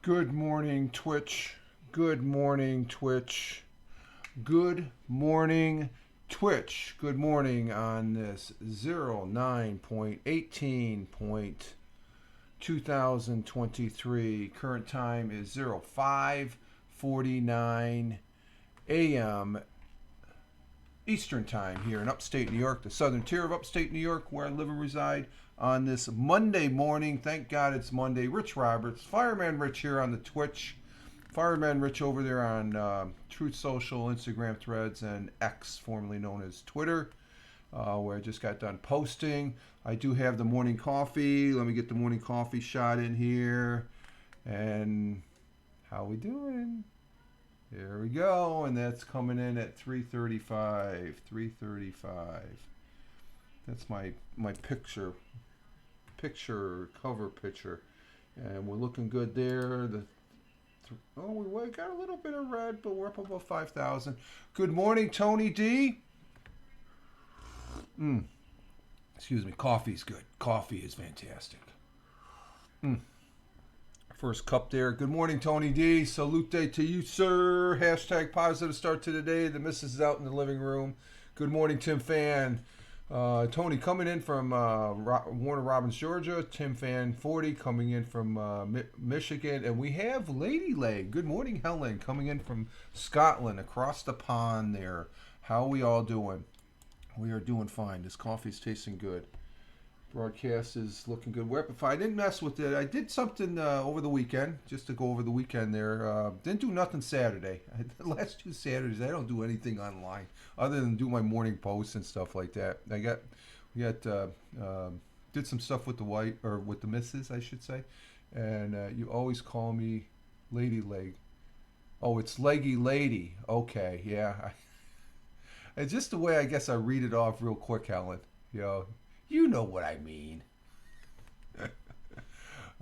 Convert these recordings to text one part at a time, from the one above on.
Good morning, Twitch. Good morning, Twitch. Good morning, Twitch. Good morning on this 09.18.2023. Current time is 05:49 a.m. Eastern Time here in Upstate New York, the southern tier of Upstate New York, where I live and reside. On this Monday morning, thank God it's Monday. Rich Roberts, Fireman Rich here on the Twitch. Fireman Rich over there on Truth Social, Instagram Threads, and X, formerly known as Twitter, where I just got done posting. I do have the morning coffee. Let me get the morning coffee shot in here. And how we doing? Here we go, and that's coming in at 3:35. 3:35. That's my picture cover picture, and we're looking good there. We got a little bit of red, but we're up above 5,000. Good morning, Tony D. Excuse me. Coffee's good. Coffee is fantastic. First cup there. Good morning, Tony D. Salute to you, sir. Hashtag positive start to the day. The missus is out in the living room. Good morning, Tim Fan. Tony coming in from Warner Robins, Georgia. Tim Fan 40 coming in from Michigan. And we have Lady Leg. Good morning, Helen, coming in from Scotland, across the pond there. How are we all doing? We are doing fine. This coffee's tasting good. Broadcast is looking good. If I didn't mess with it, I did something over the weekend, just to go over the weekend there. Didn't do nothing Saturday. The last two Saturdays, I don't do anything online other than do my morning posts and stuff like that. We did some stuff with the wife, or with the missus, I should say. And you always call me Lady Leg. Oh, it's Leggy Lady. Okay, yeah. It's just the way I guess I read it off real quick, Helen. You know. You know what I mean.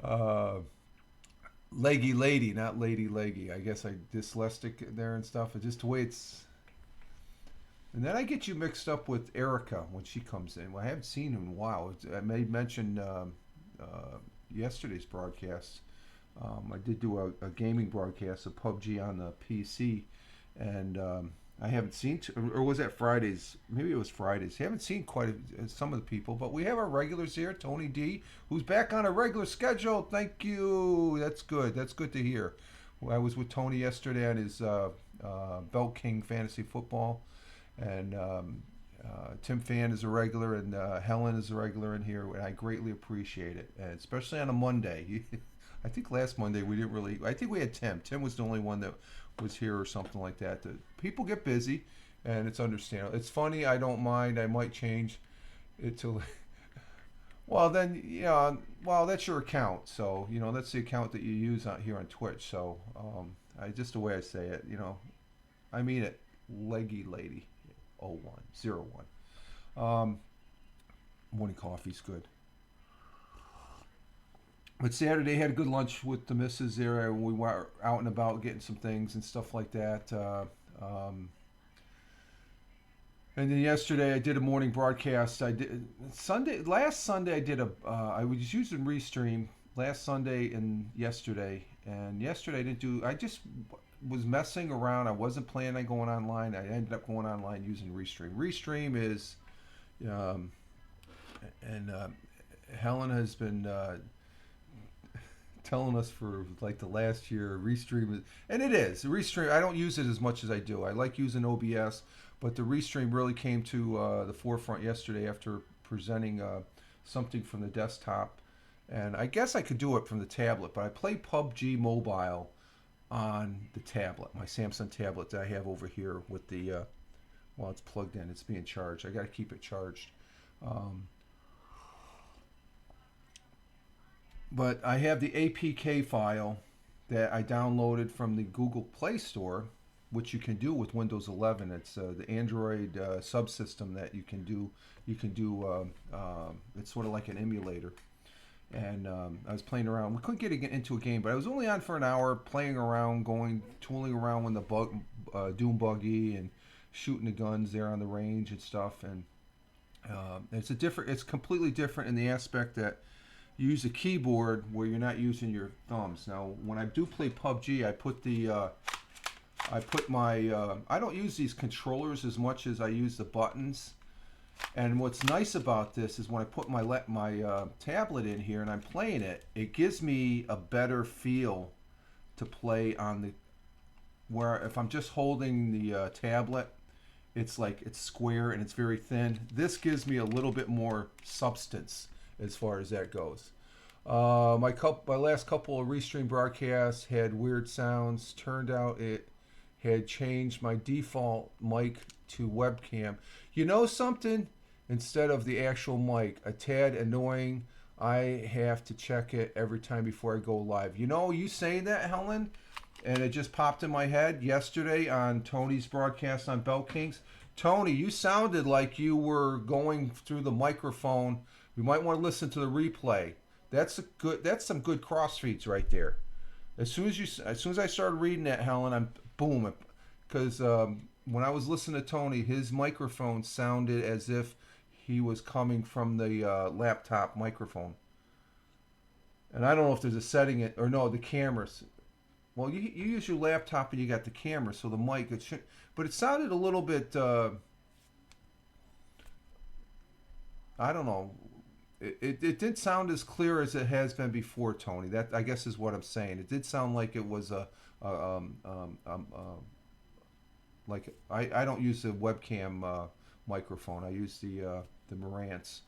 uh, Leggy Lady, not Lady Leggy. I guess I dyslexic there and stuff. It's just the way it's. And then I get you mixed up with Erica when she comes in. Well, I haven't seen her in a while. I made mention yesterday's broadcast. I did do a gaming broadcast of PUBG on the PC, and I haven't seen, or was that Fridays? Maybe it was Fridays. I haven't seen quite some of the people, but we have our regulars here. Tony D, who's back on a regular schedule. Thank you. That's good. That's good to hear. I was with Tony yesterday on his Belt King Fantasy Football, and Tim Fan is a regular, and Helen is a regular in here, and I greatly appreciate it, and especially on a Monday. I think last Monday we didn't really. I think we had Tim. Tim was the only one that was here or something like that. People get busy, and it's understandable. It's funny. I don't mind. I might change it to. Well, then, well, that's your account. So, that's the account that you use out here on Twitch. So, just the way I say it, I mean it. Leggy Lady, 0101. Morning coffee's good. But Saturday had a good lunch with the missus there. We were out and about getting some things and stuff like that. And then yesterday I did a morning broadcast. Last Sunday I did I was using Restream last Sunday and yesterday. And yesterday I didn't do. I just was messing around. I wasn't planning on going online. I ended up going online using Restream. Restream is, and Helen has been. Telling us for like the last year, Restream, and it is Restream. I don't use it as much as I do. I like using OBS, but the Restream really came to the forefront yesterday after presenting something from the desktop, and I guess I could do it from the tablet. But I play PUBG Mobile on the tablet, my Samsung tablet that I have over here with the. Well, it's plugged in. It's being charged. I got to keep it charged. But I have the APK file that I downloaded from the Google Play Store, which you can do with Windows 11. It's the Android subsystem that you can do. It's sort of like an emulator. And I was playing around. We couldn't get into a game, but I was only on for an hour, playing around, tooling around with the Doom buggy and shooting the guns there on the range and stuff. And it's completely different in the aspect that you use a keyboard where you're not using your thumbs. Now, when I do play PUBG, I don't use these controllers as much as I use the buttons. And what's nice about this is when I put my tablet in here and I'm playing it, it gives me a better feel to play on the, where if I'm just holding the tablet, it's like it's square and it's very thin. This gives me a little bit more substance as far as that goes. My last couple of Restream broadcasts had weird sounds. Turned out it had changed my default mic to webcam. You know something? Instead of the actual mic, a tad annoying. I have to check it every time before I go live. You know, you saying that, Helen, and it just popped in my head yesterday on Tony's broadcast on Bell Kings. Tony, you sounded like you were going through the microphone. You might want to listen to the replay. That's some good crossfeeds right there. As soon as I started reading that, Helen, I'm boom, because when I was listening to Tony, his microphone sounded as if he was coming from the laptop microphone. And I don't know if there's a setting it or no, the cameras. Well, you use your laptop and you got the camera, so the mic it should, but it sounded a little bit. I don't know. It didn't sound as clear as it has been before, Tony. That I guess is what I'm saying. It did sound like it was like I don't use the webcam microphone. I use the Marantz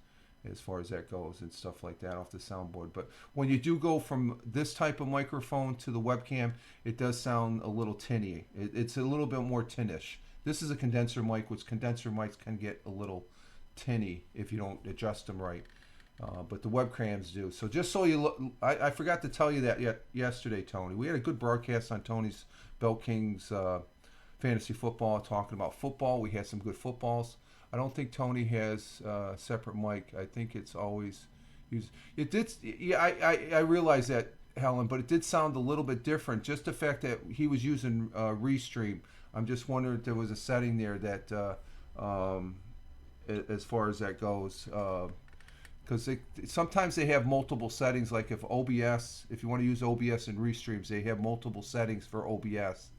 as far as that goes and stuff like that off the soundboard. But when you do go from this type of microphone to the webcam, it does sound a little tinny. It's a little bit more tinnish. This is a condenser mic, which condenser mics can get a little tinny if you don't adjust them right. But the webcams do. So just so you look, I forgot to tell you that yesterday, Tony. We had a good broadcast on Tony's Bell Kings fantasy football, talking about football. We had some good footballs. I don't think Tony has a separate mic. I think it's always used. It did. Yeah, I realize that, Helen, but it did sound a little bit different. Just the fact that he was using Restream. I'm just wondering if there was a setting there that, as far as that goes, because sometimes they have multiple settings. Like if OBS, if you want to use OBS and Restreams, they have multiple settings for OBS.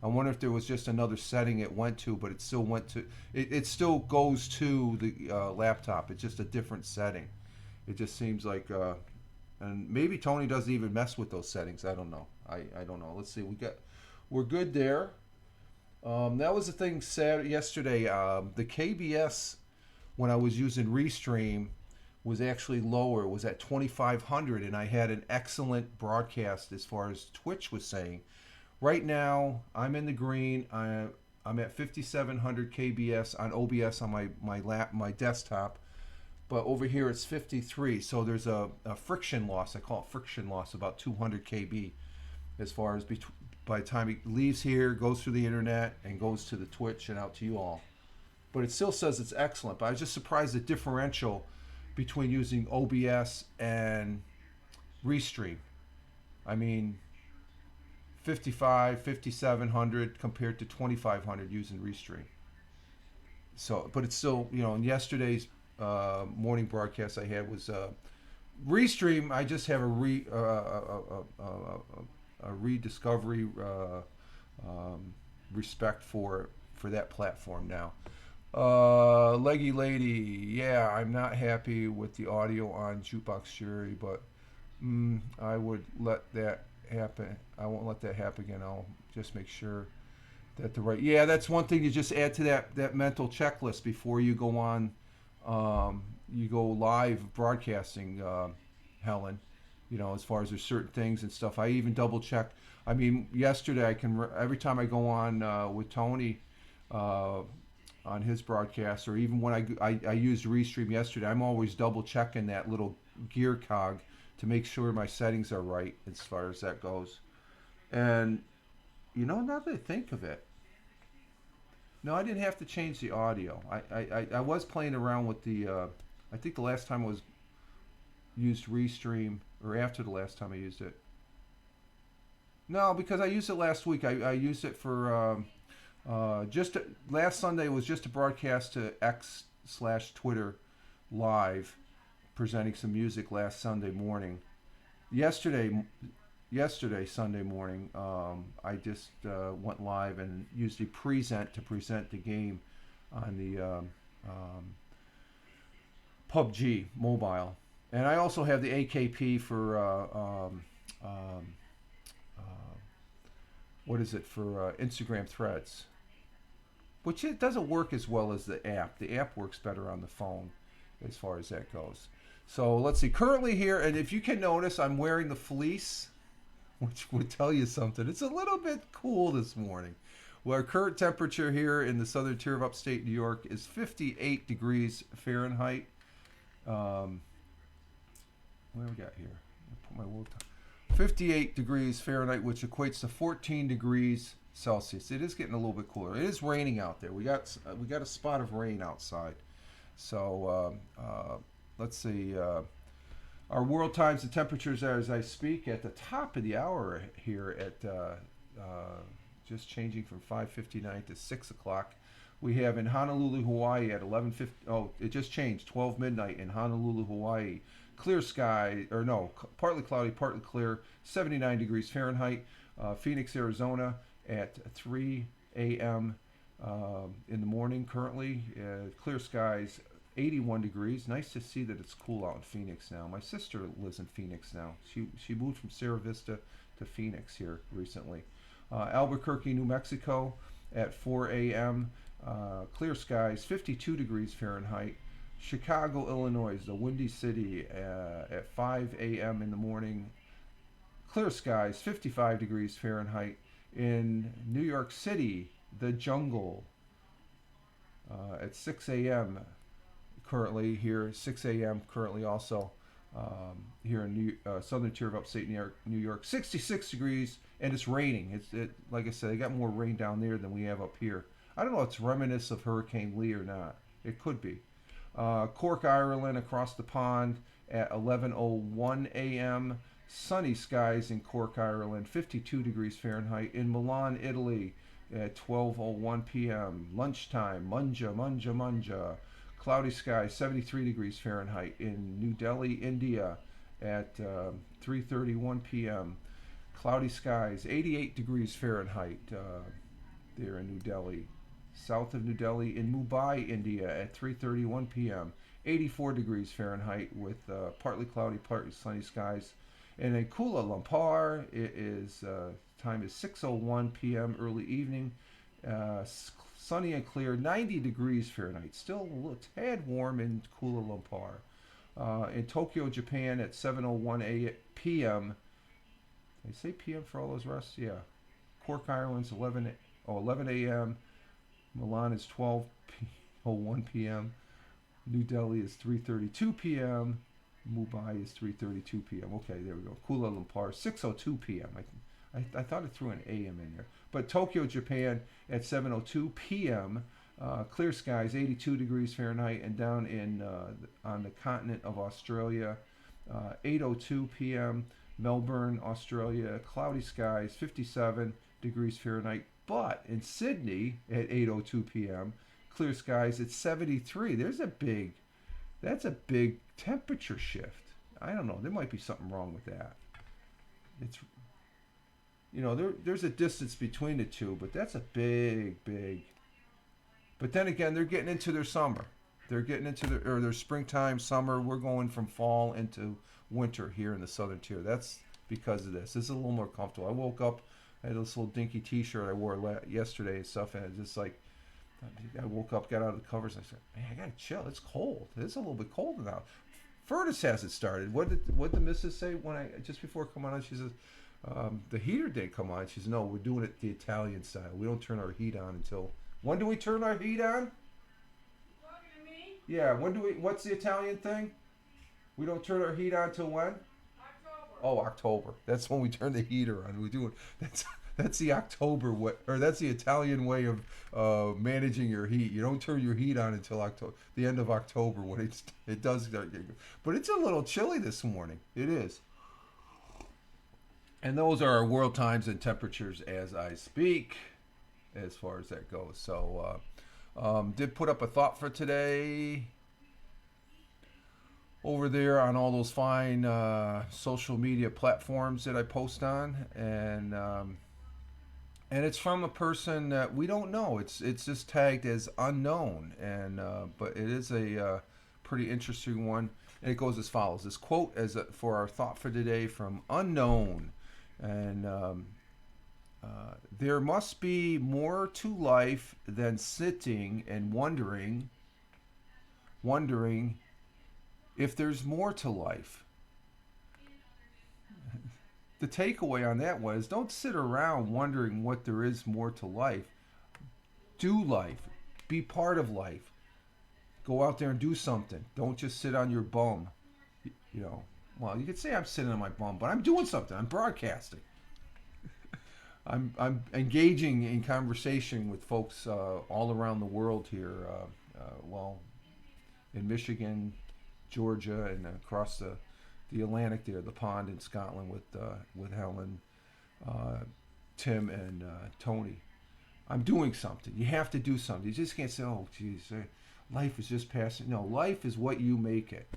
I wonder if there was just another setting it went to, but it still went to. It still goes to the laptop. It's just a different setting. It just seems like, and maybe Tony doesn't even mess with those settings. I don't know. I don't know. Let's see. We're good there. That was the thing said yesterday. The KBS when I was using Restream was actually lower. It was at 2,500, and I had an excellent broadcast as far as Twitch was saying. Right now, I'm in the green. I'm at 5,700 KBS on OBS on my desktop, but over here it's 53. So there's a friction loss. I call it friction loss, about 200 KB, as far as by the time it leaves here, goes through the internet, and goes to the Twitch and out to you all. But it still says it's excellent. But I was just surprised the differential between using OBS and Restream. I mean, 5,700 compared to 2,500 using Restream. So, but it's still, in yesterday's morning broadcast I had was Restream. I just have a rediscovery respect for that platform now. Leggy Lady, yeah, I'm not happy with the audio on Jukebox Jury, but I would let that happen. I won't let that happen again. I'll just make sure that that's one thing you just add to that mental checklist before you go on, you go live broadcasting, Helen, as far as there's certain things and stuff. I even double check. I mean, yesterday every time I go on with Tony on his broadcast, or even when I used Restream yesterday, I'm always double checking that little gear cog to make sure my settings are right as far as that goes. And now that I think of it, no, I didn't have to change the audio. I was playing around with the I think the last time I used Restream, or after the last time I used it. No, because I used it last week. I used it for last Sunday was just a broadcast to X/Twitter live, presenting some music last Sunday morning. Yesterday Sunday morning, I just went live and used the present to present the game on the PUBG mobile, and I also have the AKP for what is it for Instagram Threads, which it doesn't work as well as the app. The app works better on the phone as far as that goes. So let's see. Currently here, and if you can notice, I'm wearing the fleece, which would tell you something. It's a little bit cool this morning. Well, our current temperature here in the southern tier of upstate New York is 58 degrees Fahrenheit. What do we got here? I'll put my little 58 degrees Fahrenheit, which equates to 14 degrees Celsius. It is getting a little bit cooler. It is raining out there. We got a spot of rain outside. So let's see. Our world times, the temperatures are, as I speak, at the top of the hour here at just changing from 5:59 to 6 o'clock. We have in Honolulu, Hawaii at 11:50. Oh, it just changed. 12 midnight in Honolulu, Hawaii. Clear sky, or no, partly cloudy, partly clear. 79 degrees Fahrenheit. Phoenix, Arizona at 3 a.m. In the morning currently. Clear skies, 81 degrees. Nice to see that it's cool out in Phoenix now. My sister lives in Phoenix now. She moved from Sierra Vista to Phoenix here recently. Albuquerque, New Mexico at 4 a.m. Clear skies, 52 degrees Fahrenheit. Chicago, Illinois, the Windy City at 5 a.m. in the morning. Clear skies, 55 degrees Fahrenheit. In New York City, the jungle at 6 a.m. currently here, 6 a.m. currently also here in southern tier of upstate New York, 66 degrees, and it's raining. Like I said, they got more rain down there than we have up here. I don't know if it's reminiscent of Hurricane Lee or not. It could be. Cork, Ireland, across the pond at 11:01 a.m. Sunny skies in Cork, Ireland, 52 degrees Fahrenheit. In Milan, Italy, at 12:01 p.m. Lunchtime, Munja. Cloudy skies, 73 degrees Fahrenheit. In New Delhi, India, at 3:31 p.m. Cloudy skies, 88 degrees Fahrenheit there in New Delhi. South of New Delhi in Mumbai, India at 3:31 p.m. 84 degrees Fahrenheit with partly cloudy, partly sunny skies. And in Kuala Lumpur, time is 6:01 p.m. early evening. Sunny and clear, 90 degrees Fahrenheit. Still a little tad warm in Kuala Lumpur. In Tokyo, Japan at 7:01 p.m. They say p.m. for all those rests? Yeah. Cork, Ireland's 11 a.m. Milan is 12:01 p.m. New Delhi is 3:32 p.m. Mumbai is 3:32 p.m. Okay, there we go. Kuala Lumpur, 6:02 p.m. I thought it threw an a.m. in there. But Tokyo, Japan at 7:02 p.m. Clear skies, 82 degrees Fahrenheit. And down on the continent of Australia, 8:02 p.m. Melbourne, Australia, cloudy skies, 57 degrees Fahrenheit. But in Sydney at 8:02 p.m., clear skies at 73. That's a big temperature shift. I don't know. There might be something wrong with that. It's, there's a distance between the two, but that's a big. But then again, they're getting into their summer. They're getting into their springtime, summer. We're going from fall into winter here in the southern tier. That's because of this. This is a little more comfortable. I woke up, I had this little dinky t-shirt I wore yesterday and stuff, and it's just like, I woke up, got out of the covers, and I said, man, I gotta chill. It's cold. It's a little bit colder now. Furnace hasn't started. What did the missus say just before coming on? She says, the heater didn't come on. She says, no, we're doing it the Italian style. We don't turn our heat on until, when do we turn our heat on? You talking to me? Yeah, what's the Italian thing? We don't turn our heat on till when? October. Oh, October. That's when we turn the heater on. We do it. That's the October way, or that's the Italian way of managing your heat. You don't turn your heat on until October, the end of October, when it does start getting. But it's a little chilly this morning. It is. And those are our world times and temperatures as I speak, as far as that goes. So, did put up a thought for today. over there on all those fine social media platforms that I post on, and it's from a person that we don't know. It's just tagged as unknown, and but it is a pretty interesting one. And it goes as follows: this quote for our thought for today from unknown, and there must be more to life than sitting and wondering if there's more to life. The takeaway on that one is don't sit around wondering what there is more to life. Do life. Be part of life. Go out there and do something. Don't just sit on your bum. You know, well, you could say I'm sitting on my bum, but I'm doing something. I'm broadcasting. I'm engaging in conversation with folks all around the world here. Well, in Michigan, Georgia, and across the Atlantic there, the pond in Scotland with Helen, Tim, and Tony. I'm doing something. You have to do something. You just can't say, "Oh, geez, life is just passing." No, life is what you make it.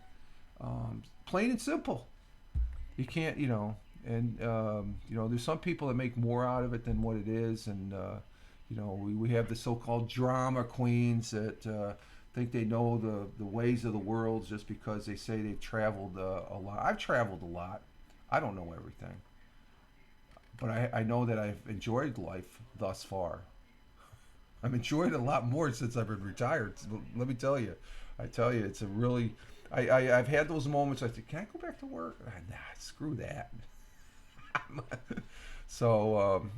Plain and simple. You can't, and there's some people that make more out of it than what it is, and we have the so-called drama queens that think they know the ways of the world just because they say they've traveled a lot. I've traveled a lot. I don't know everything, but I know that I've enjoyed life thus far. I've enjoyed it a lot more since I've been retired. So let me tell you, it's a really. I've had those moments. I think, can I go back to work? Nah, screw that. So,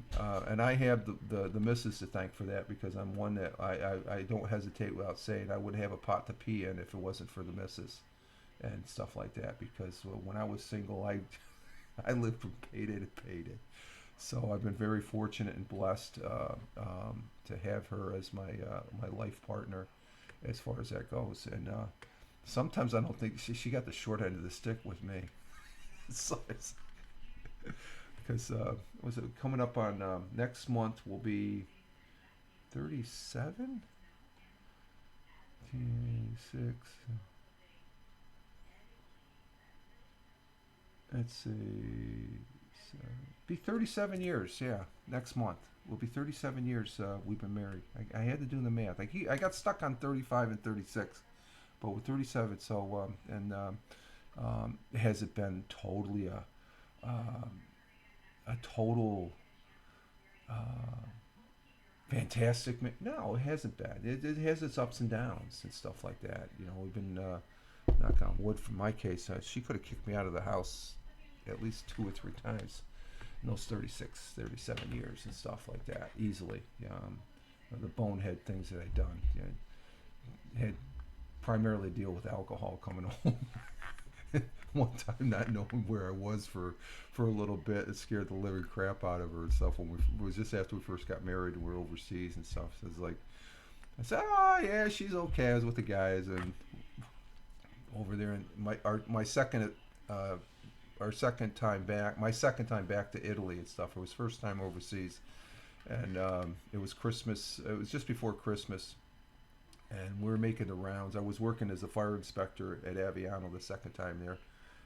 and I have the missus to thank for that, because I'm one that I don't hesitate without saying I wouldn't have a pot to pee in if it wasn't for the missus and stuff like that. Because when I was single, I lived from payday to payday. So I've been very fortunate and blessed to have her as my life partner as far as that goes. And sometimes I don't think she got the short end of the stick with me. So because was it coming up on next month will be 37, 6. Let's see, be 37 years. Yeah, next month will be 37 years we've been married. I had to do the math. I got stuck on 35 and 36, but with 37. So has it been totally a total fantastic? No, it hasn't been. It has its ups and downs and stuff like that. We've been knock on wood. For my case, she could have kicked me out of the house at least 2 or 3 times in those 36, 37 years and stuff like that easily. The bonehead things that I'd done. Had primarily deal with alcohol coming home. One time not knowing where I was for a little bit, it scared the living crap out of her and stuff. When it was just after we first got married and we were overseas and stuff. So it's like, I said, "Oh yeah, she's okay." I was with the guys and over there, and my second time back to Italy and stuff. It was first time overseas, and it was Christmas. It was just before Christmas, and we were making the rounds. I was working as a fire inspector at Aviano the second time there.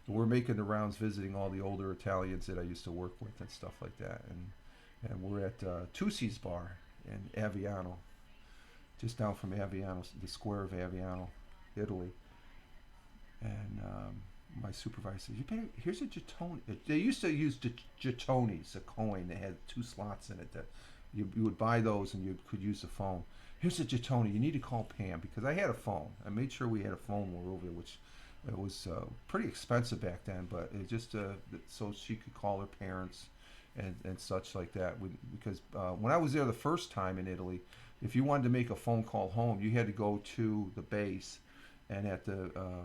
And we're making the rounds, visiting all the older Italians that I used to work with and stuff like that. And we're at Tussi's Bar in Aviano, just down from Aviano, the square of Aviano, Italy. And my supervisor said, "Here's a Gittone." They used to use Gittones, a coin that had 2 slots in it. That you would buy those and you could use the phone. "Here's a Gittone. You need to call Pam," because I had a phone. I made sure we had a phone when we were over there, which it was pretty expensive back then, but it just so she could call her parents and such like that. Because when I was there the first time in Italy, if you wanted to make a phone call home, you had to go to the base, and at the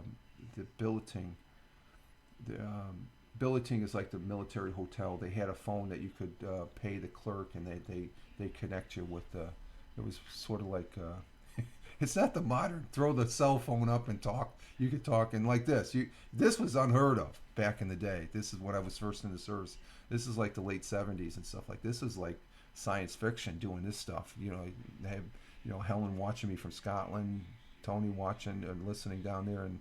billeting. The billeting is like the military hotel. They had a phone that you could pay the clerk, and they connect you with the. It was sort of like it's not the modern throw the cell phone up and talk. You could talk and like this. This was unheard of back in the day. This is when I was first in the service. This is like the late '70s and stuff like this. Is like science fiction doing this stuff. They have Helen watching me from Scotland, Tony watching and listening down there, and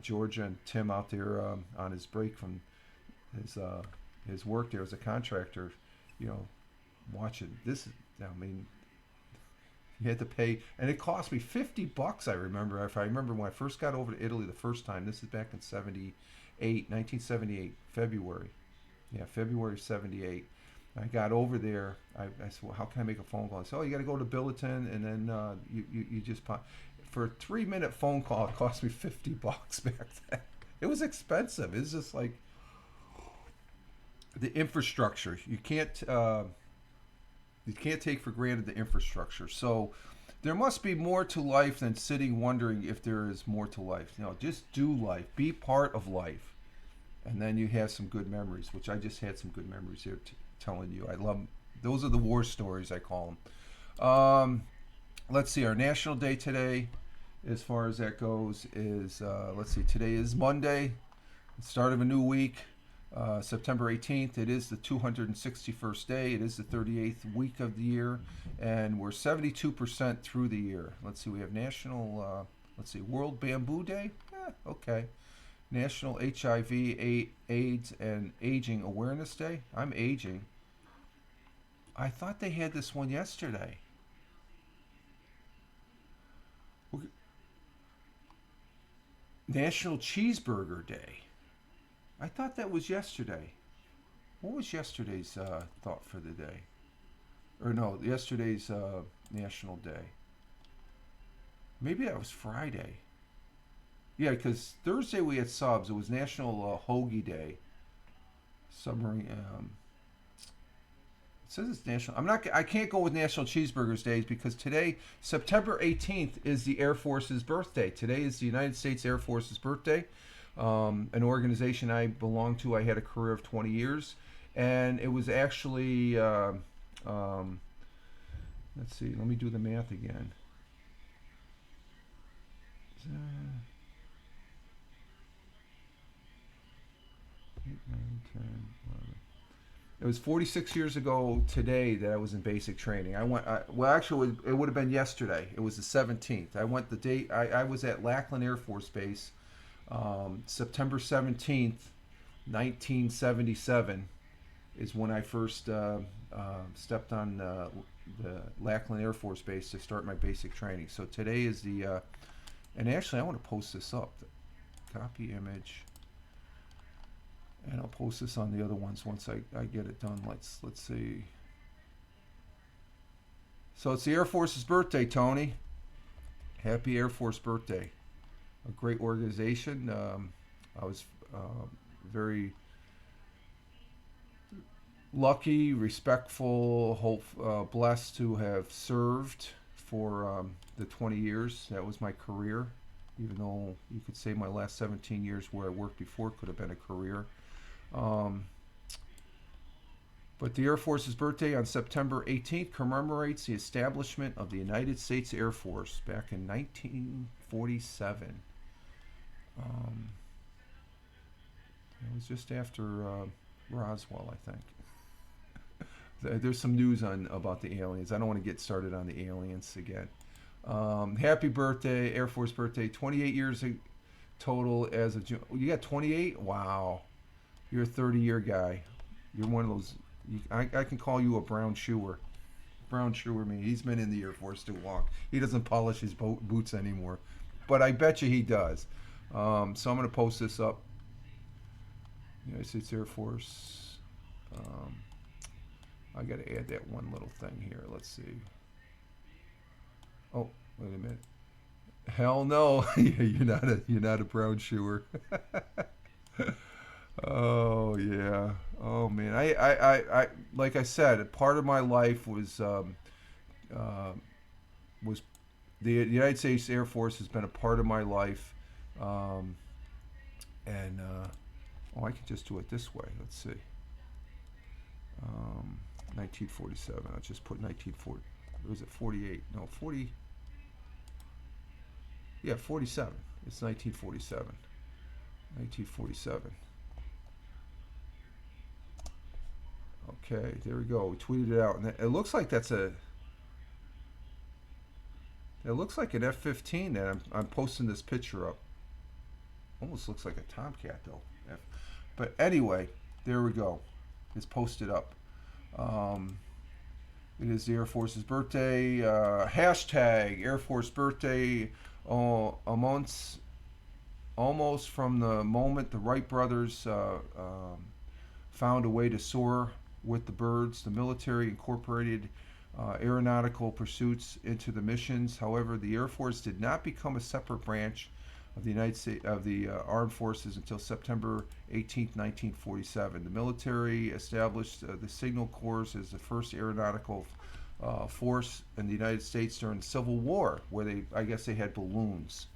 Georgia and Tim out there on his break from his work there as a contractor, you know, watching this. I mean, you had to pay, and it cost me $50. I remember, if I remember when I first got over to Italy the first time. This is back in 1978, February. Yeah, February '78. I got over there. I said, well, how can I make a phone call? I said, oh, you got to go to Billiton, and then you just pop. For a 3-minute phone call, it cost me $50 back then. It was expensive. It's just like the infrastructure. You can't take for granted the infrastructure. So there must be more to life than sitting wondering if there is more to life. You know, just do life. Be part of life. And then you have some good memories, which I just had some good memories here telling you. I love, those are the war stories, I call them. Let's see, our national day today, as far as that goes, is, let's see, today is Monday, the start of a new week. September 18th, it is the 261st day. It is the 38th week of the year, and we're 72% through the year. Let's see, we have National, World Bamboo Day. Okay. National HIV, AIDS, and Aging Awareness Day. I'm aging. I thought they had this one yesterday. National Cheeseburger Day. I thought that was yesterday. What was yesterday's thought for the day? Or no, yesterday's National Day. Maybe that was Friday. Yeah, because Thursday we had subs. It was National Hoagie Day. Submarine. It says it's national. I can't go with National Cheeseburgers Days because today, September 18th, is the Air Force's birthday. Today is the United States Air Force's birthday. An organization I belong to. I had a career of 20 years, and it was actually. Let's see. Let me do the math again. 8, 9, 10, 11. It was 46 years ago today that I was in basic training. Well, actually, it would have been yesterday. It was the 17th. I went the day. I was at Lackland Air Force Base, September 17th, 1977, is when I first stepped on the Lackland Air Force Base to start my basic training. So today is the. And actually, I want to post this up. Copy image. And I'll post this on the other ones once I get it done. Let's see. So it's the Air Force's birthday, Tony. Happy Air Force birthday. A great organization. I was very lucky, respectful, blessed to have served for the 20 years. That was my career. Even though you could say my last 17 years where I worked before could have been a career. But the Air Force's birthday on September 18th commemorates the establishment of the United States Air Force back in 1947. It was just after Roswell, I think. There's some news about the aliens. I don't want to get started on the aliens again. Happy birthday, Air Force birthday. 28 years total as of June. You got 28? Wow. You're a 30-year guy. You're one of those. I can call you a brown shoer. Brown shoer me. He's been in the Air Force too long. He doesn't polish his boots anymore. But I bet you he does. So I'm going to post this up. United States Air Force. I got to add that one little thing here. Let's see. Oh, wait a minute. Hell no. You're not a brown shoer. Oh yeah. Oh man. I like I said, part of my life was the United States Air Force has been a part of my life, and I can just do it this way. Let's see. 1947. I'll just put 1940. Or was it 48? No, 40. Yeah, 47. It's 1947. 1947. Okay, there we go. We tweeted it out, and it looks like that's a. It looks like an F-15 that I'm posting this picture up. Almost looks like a tomcat though. But anyway, there we go. It's posted up. Um, it is the Air Force's birthday. Hashtag Air Force birthday. A month almost from the moment the Wright brothers found a way to soar with the birds. The military incorporated aeronautical pursuits into the missions. However, the Air Force did not become a separate branch of the United States of the Armed Forces until September 18, 1947. The military established the Signal Corps as the first aeronautical force in the United States during the Civil War, where I guess they had balloons.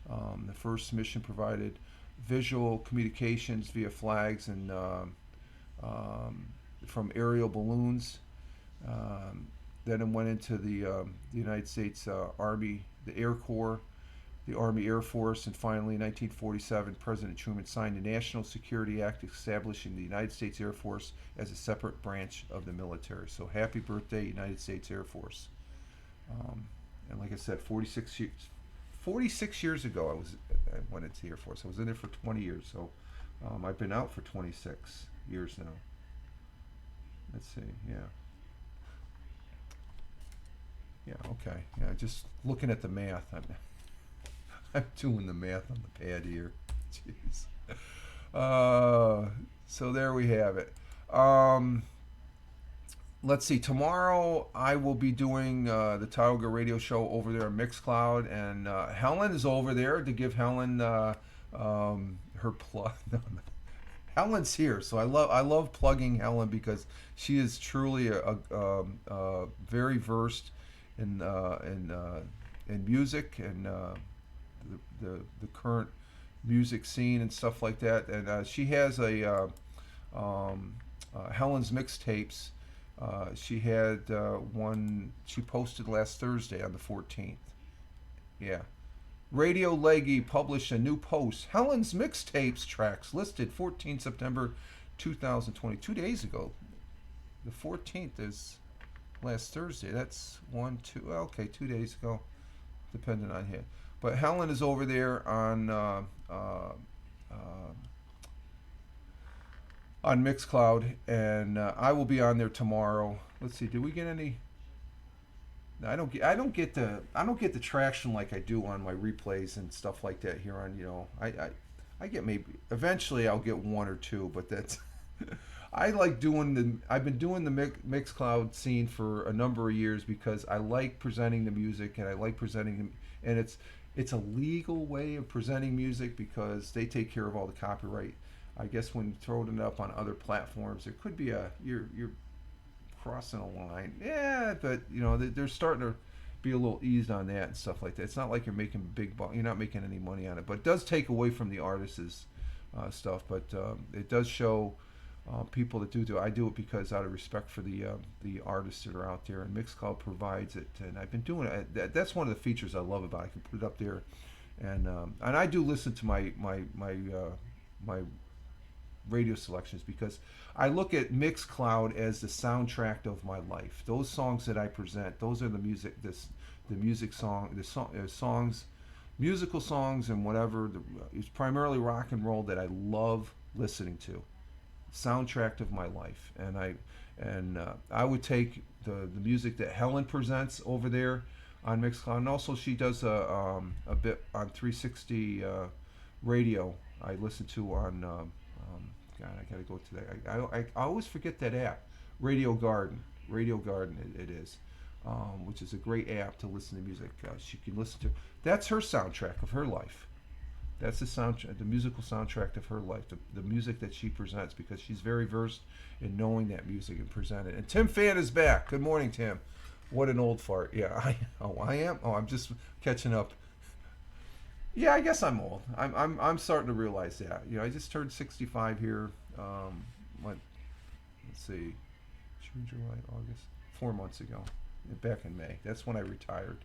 The first mission provided visual communications via flags and from aerial balloons. Then it went into the United States Army, the Air Corps, the Army Air Force, and finally in 1947, President Truman signed the National Security Act establishing the United States Air Force as a separate branch of the military. So happy birthday, United States Air Force. And like I said, 46 years ago I went into the Air Force. I was in there for 20 years, so I've been out for 26 years now. Let's see, yeah. Yeah, okay. Yeah, just looking at the math. I'm doing the math on the pad here. Jeez. So there we have it. Let's see. Tomorrow I will be doing the Tioga Radio Show over there on Mixcloud, and Helen is over there to give Helen her plug. Helen's here, so I love plugging Helen because she is truly a very versed in music and the current music scene and stuff like that. And she has a Helen's mixtapes. She had one she posted last Thursday on the 14th. Yeah. Radio Leggy published a new post. Helen's mixtapes tracks listed 14 September 2020. 2 days ago. The 14th is last Thursday. That's 2 days ago, depending on him. But Helen is over there on Mixcloud, and I will be on there tomorrow. Let's see. Did we get any? I don't get the traction like I do on my replays and stuff like that here on, I get maybe eventually I'll get one or two, but that's I've been doing the Mixcloud scene for a number of years because I like presenting the music and I like presenting them, and it's a legal way of presenting music because they take care of all the copyright. I guess when throwing it up on other platforms, there could be you're crossing a line. Yeah, but they're starting to be a little eased on that and stuff like that. It's not like you're making you're not making any money on it, but it does take away from the artist's stuff. But it does show people that do. I do it because out of respect for the artists that are out there, and Mixcloud provides it. And I've been doing it. That's one of the features I love about it. I can put it up there, and I do listen to my radio selections because I look at Mixcloud as the soundtrack of my life. Those songs that I present, those are the songs, musical songs, and whatever. It's primarily rock and roll that I love listening to. Soundtrack of my life, and I would take the music that Helen presents over there on Mixcloud, and also she does a bit on 360 radio. I listen to on. God, I gotta go to that. I always forget that app, Radio Garden. Radio Garden, it is, which is a great app to listen to music. She can listen to. That's her soundtrack of her life. That's the soundtrack, the musical soundtrack of her life, the music that she presents, because she's very versed in knowing that music and present it. And Tim Fan is back. Good morning, Tim. What an old fart. Yeah, I am. Oh, I'm just catching up. Yeah, I guess I'm old. I'm starting to realize that. I just turned 65 here. Let's see, June, July, August, 4 months ago, back in May. That's when I retired.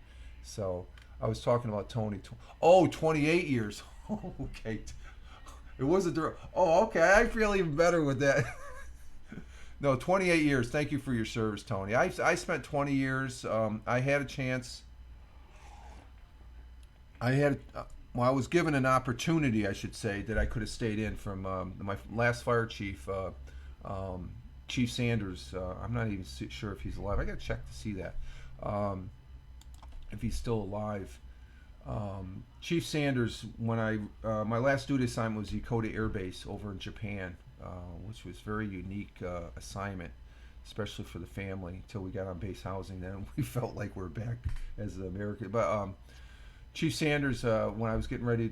So I was talking about Tony. 28 years. Okay. It was okay. I feel even better with that. No, 28 years. Thank you for your service, Tony. I spent 20 years. I had a chance. well, I was given an opportunity, I should say, that I could have stayed in from my last fire chief, Chief Sanders. I'm not even sure if he's alive. I got to check to see that, if he's still alive. Chief Sanders, when my last duty assignment was Yokota Air Base over in Japan, which was very unique assignment, especially for the family. Until we got on base housing, then we felt like we were back as an American. But Chief Sanders, when I was getting ready,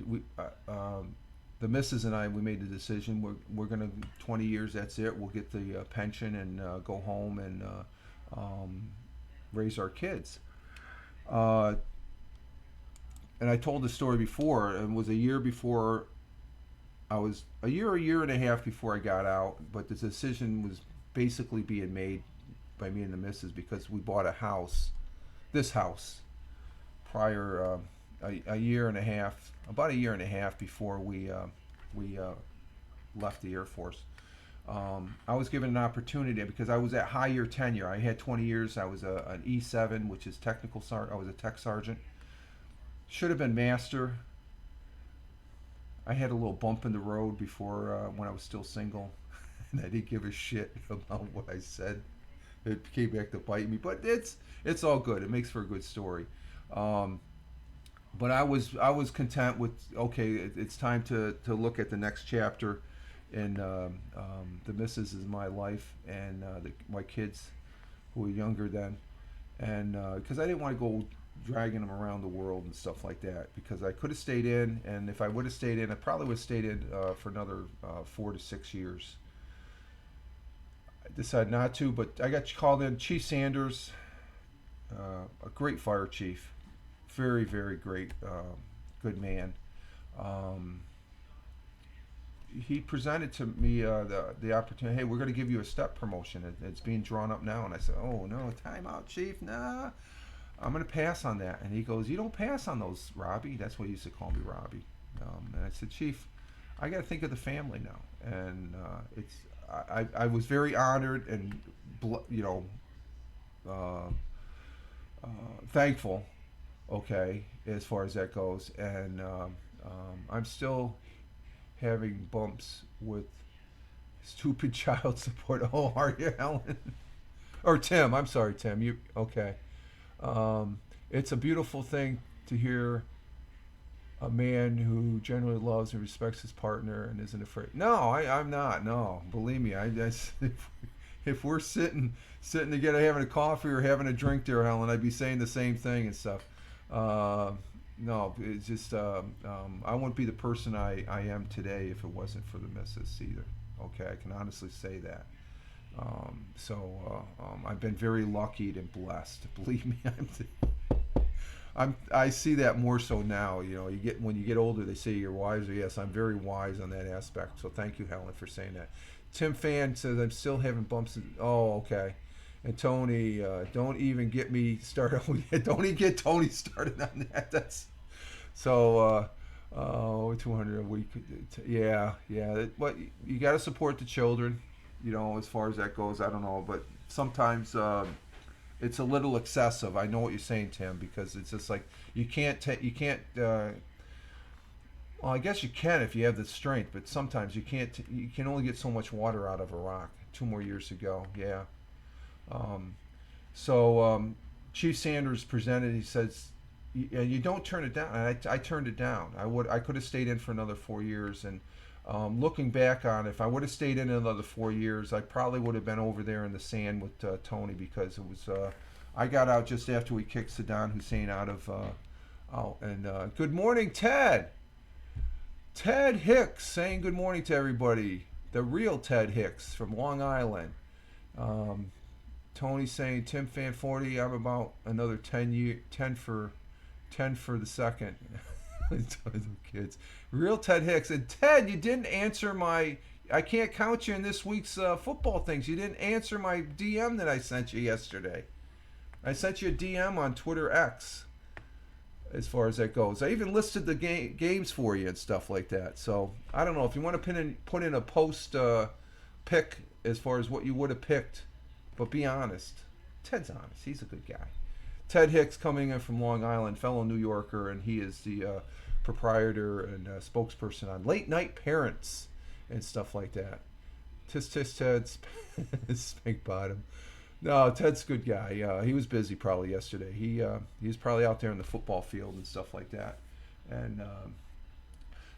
the missus and I, we made the decision. We're gonna 20 years. That's it. We'll get the pension and go home and raise our kids. And I told the story before. It was a year before. I was a year and a half before I got out. But the decision was basically being made by me and the missus because we bought a house. This house prior. A year and a half, about a year and a half before we left the Air Force. I was given an opportunity because I was at high year tenure. I had 20 years. I was an E7, which is technical sergeant. I was a tech sergeant. Should have been master. I had a little bump in the road before when I was still single, and I didn't give a shit about what I said. It came back to bite me, but it's all good. It makes for a good story. But I was content with, okay, it's time to look at the next chapter, and the missus is my life, and my kids who were younger then, and because I didn't want to go dragging them around the world and stuff like that, because I could have stayed in, and if I would have stayed in, I probably would have stayed in for another 4 to 6 years. I decided not to, but I got called in. Chief Sanders, a great fire chief. Very, very great, good man. He presented to me the opportunity. Hey, we're going to give you a step promotion. It's being drawn up now. And I said, oh no, time out, Chief. Nah, I'm going to pass on that. And he goes, you don't pass on those, Robbie. That's what he used to call me, Robbie. And I said, Chief, I got to think of the family now. And I was very honored and thankful. Okay, as far as that goes, and I'm still having bumps with stupid child support. Oh, are you, Helen? Or Tim? I'm sorry, Tim. You okay? It's a beautiful thing to hear a man who generally loves and respects his partner and isn't afraid. No, I'm not. No, believe me. If we're sitting together having a coffee or having a drink there, Helen, I'd be saying the same thing and stuff. No, it's just I wouldn't be the person I am today if it wasn't for the missus either. Okay, I can honestly say that. I've been very lucky and blessed. Believe me, I see that more so now. You know, when you get older, they say you're wiser. Yes, I'm very wise on that aspect. So thank you, Helen, for saying that. Tim Fan says I'm still having bumps. Oh, okay. And Tony, don't even get me started. Don't even get Tony started on that. That's so. 200 a week. Yeah. But you got to support the children. You know, as far as that goes, I don't know, but sometimes it's a little excessive. I know what you're saying, Tim, because it's just like you can't. Well, I guess you can if you have the strength, but sometimes you can't. You can only get so much water out of a rock. 2 more years to go. Yeah. Chief Sanders presented. He says, "You don't turn it down." And I turned it down. I could have stayed in for another 4 years. And looking back on it, if I would have stayed in another 4 years, I probably would have been over there in the sand with Tony, because it was. I got out just after we kicked Saddam Hussein out of. Good morning, Ted. Ted Hicks saying good morning to everybody. The real Ted Hicks from Long Island. Tony saying Tim Fan 40. I'm about another 10 for the second. Kids, real Ted Hicks. And Ted, you didn't answer my. I can't count you in this week's football things. You didn't answer my DM that I sent you yesterday. I sent you a DM on Twitter X. As far as that goes, I even listed the games for you and stuff like that. So I don't know if you want to put in a post pick as far as what you would have picked, but be honest. Ted's honest. He's a good guy. Ted Hicks coming in from Long Island, fellow New Yorker, and he is the proprietor and spokesperson on late night parents and stuff like that. Tis tis Ted, Spank Bottom. No, Ted's a good guy. He was busy probably yesterday. He was probably out there in the football field and stuff like that. And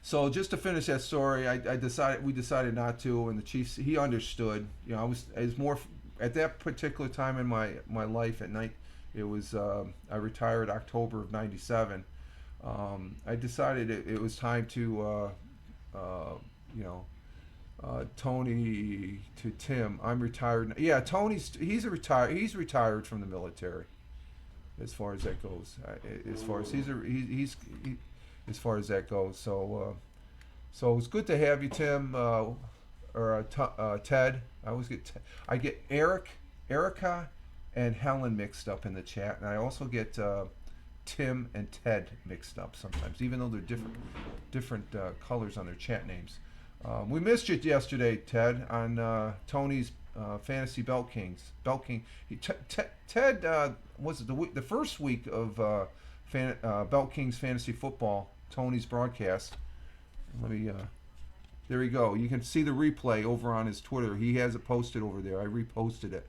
so just to finish that story, we decided not to, and the Chiefs, he understood. You know, I was more at that particular time in my life at night. It was I retired October of '97. I decided it was time to you know, Tony to Tim. I'm retired. Yeah, he's retired from the military. As far as that goes, as far as as far as that goes. So it's good to have you, Tim, Ted. I get Erica, and Helen mixed up in the chat, and I also get Tim and Ted mixed up sometimes, even though they're different colors on their chat names. We missed you yesterday, Ted, on Tony's Fantasy Belt King. Ted was it the first week of Belt Kings Fantasy Football, Tony's broadcast. Let me. There you go. You can see the replay over on his Twitter. He has it posted over there. I reposted it.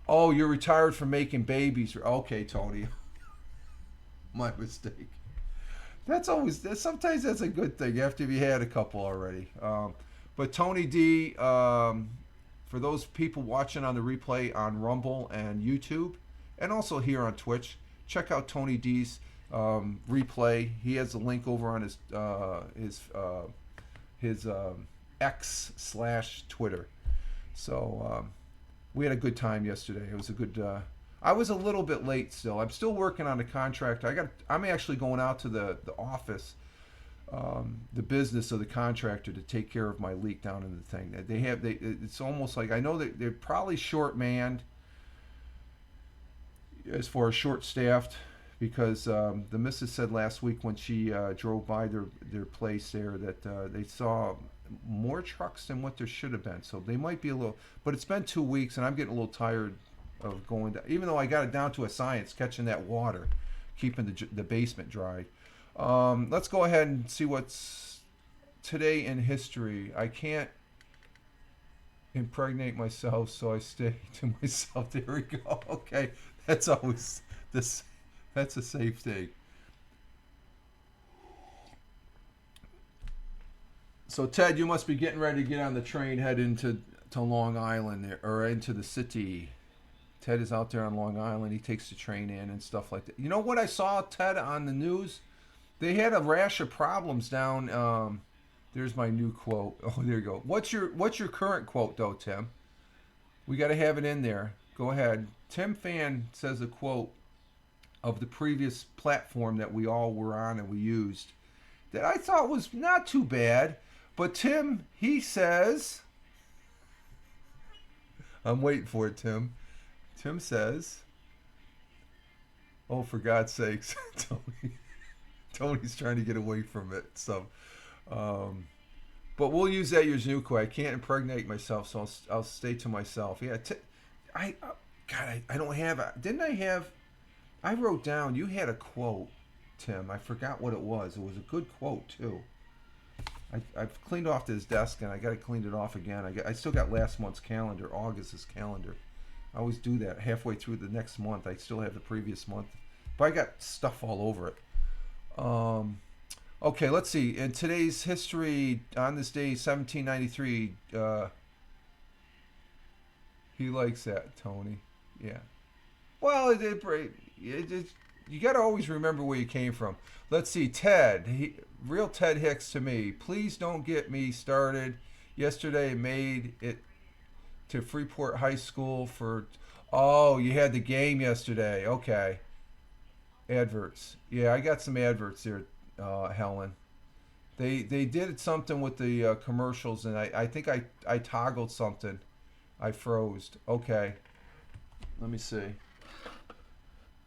Oh, you're retired from making babies. Okay, Tony. My mistake. Sometimes that's a good thing after you had a couple already. But Tony D, for those people watching on the replay on Rumble and YouTube, and also here on Twitch, check out Tony D's replay. He has the link over on his X/Twitter. So we had a good time yesterday. It was a good. I was a little bit late still. I'm still working on the contract. I'm actually going out to the office, the business of the contractor, to take care of my leak down in the thing. It's almost like I know that they're probably short manned, as far as short staffed, because the missus said last week when she drove by their place there that they saw more trucks than what there should have been. So they might be a little, but it's been 2 weeks and I'm getting a little tired of going down, even though I got it down to a science, catching that water, keeping the basement dry. Let's go ahead and see what's today in history. I can't impregnate myself, so I stay to myself. There we go. Okay, that's always this. That's a safe thing. So Ted, you must be getting ready to get on the train, head into Long Island there, or into the city. Ted is out there on Long Island. He takes the train in and stuff like that. You know what I saw, Ted, on the news? They had a rash of problems down. There's my new quote. Oh, there you go. What's your current quote though, Tim? We got to have it in there. Go ahead. Tim Fan says a quote of the previous platform that we all were on and we used that I thought was not too bad. But Tim, he says, I'm waiting for it, Tim. Tim says, oh, for God's sakes, Tony's trying to get away from it. So, but we'll use that as new quote. I can't impregnate myself, so I'll stay to myself. Yeah, I don't have it. Didn't I have? I wrote down. You had a quote, Tim. I forgot what it was. It was a good quote too. I've cleaned off his desk and I got to clean it off again. I still got last month's calendar, August's calendar. I always do that halfway through the next month. I still have the previous month, but I got stuff all over it. Okay, let's see. In today's history, on this day, 1793, he likes that, Tony. Yeah. Well, you got to always remember where you came from. Let's see. Ted, real Ted Hicks to me. Please don't get me started. Yesterday made it to Freeport High School for. Oh, you had the game yesterday. Okay. Adverts. Yeah, I got some adverts there, Helen. They did something with the commercials, and I think I toggled something. I froze. Okay. Let me see.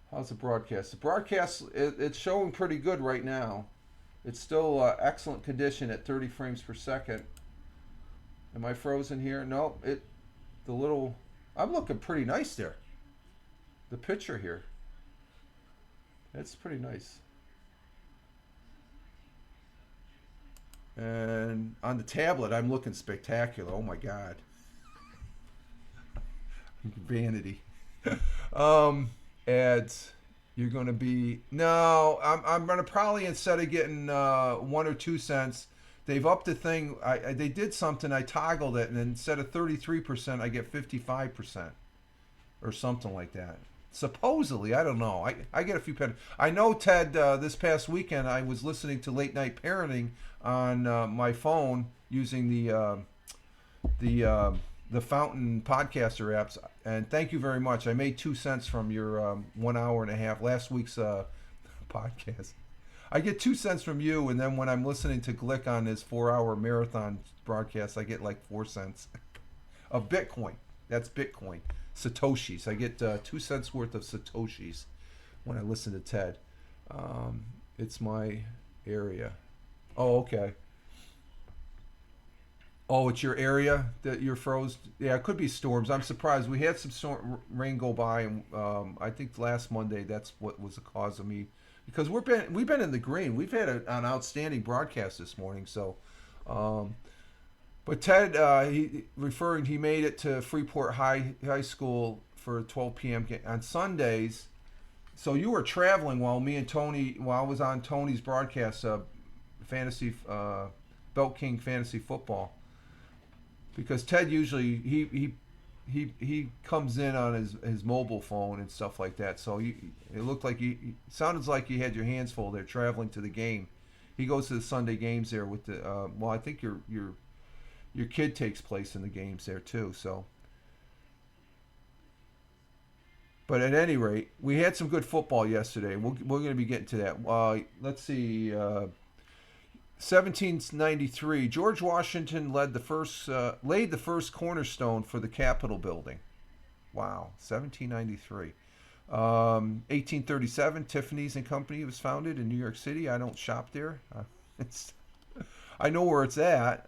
How's the broadcast? The broadcast, it's showing pretty good right now. It's still excellent condition at 30 frames per second. Am I frozen here? No. I'm looking pretty nice there. The picture here. It's pretty nice. And on the tablet, I'm looking spectacular. Oh my God. Vanity. um, Ads. You're going to be. No, I'm going to probably, instead of getting 1 or 2 cents, they've upped the thing. They did something. I toggled it, and instead of 33%, I get 55% or something like that. Supposedly, I don't know. I get a few pennies. I know, Ted, this past weekend I was listening to Late Night Parenting on my phone using the the Fountain podcaster apps, and thank you very much. I made 2 cents from your 1 hour and a half last week's podcast. I get 2 cents from you, and then when I'm listening to Glick on his 4 hour marathon broadcast, I get like 4 cents of Bitcoin. That's Bitcoin. Satoshis. I get 2 cents worth of Satoshis when I listen to Ted. It's my area. Oh, okay. Oh, it's your area that you're froze. Yeah, it could be storms. I'm surprised. We had some rain go by, and I think last Monday that's what was the cause of me, because we've been in the green. We've had an outstanding broadcast this morning. So, but Ted, he made it to Freeport High School for a 12 p.m. on Sundays. So you were traveling while I was on Tony's broadcast, fantasy, Belt King fantasy football. Because Ted usually he comes in on his mobile phone and stuff like that. So it looked like it sounded like you had your hands full there traveling to the game. He goes to the Sunday games there with the well, I think your kid takes place in the games there too. So, but at any rate, we had some good football yesterday. We're going to be getting to that. Let's see. 1793, George Washington laid the first cornerstone for the Capitol building. Wow, 1793. 1837, Tiffany's and Company was founded in New York City. I don't shop there. I know where it's at.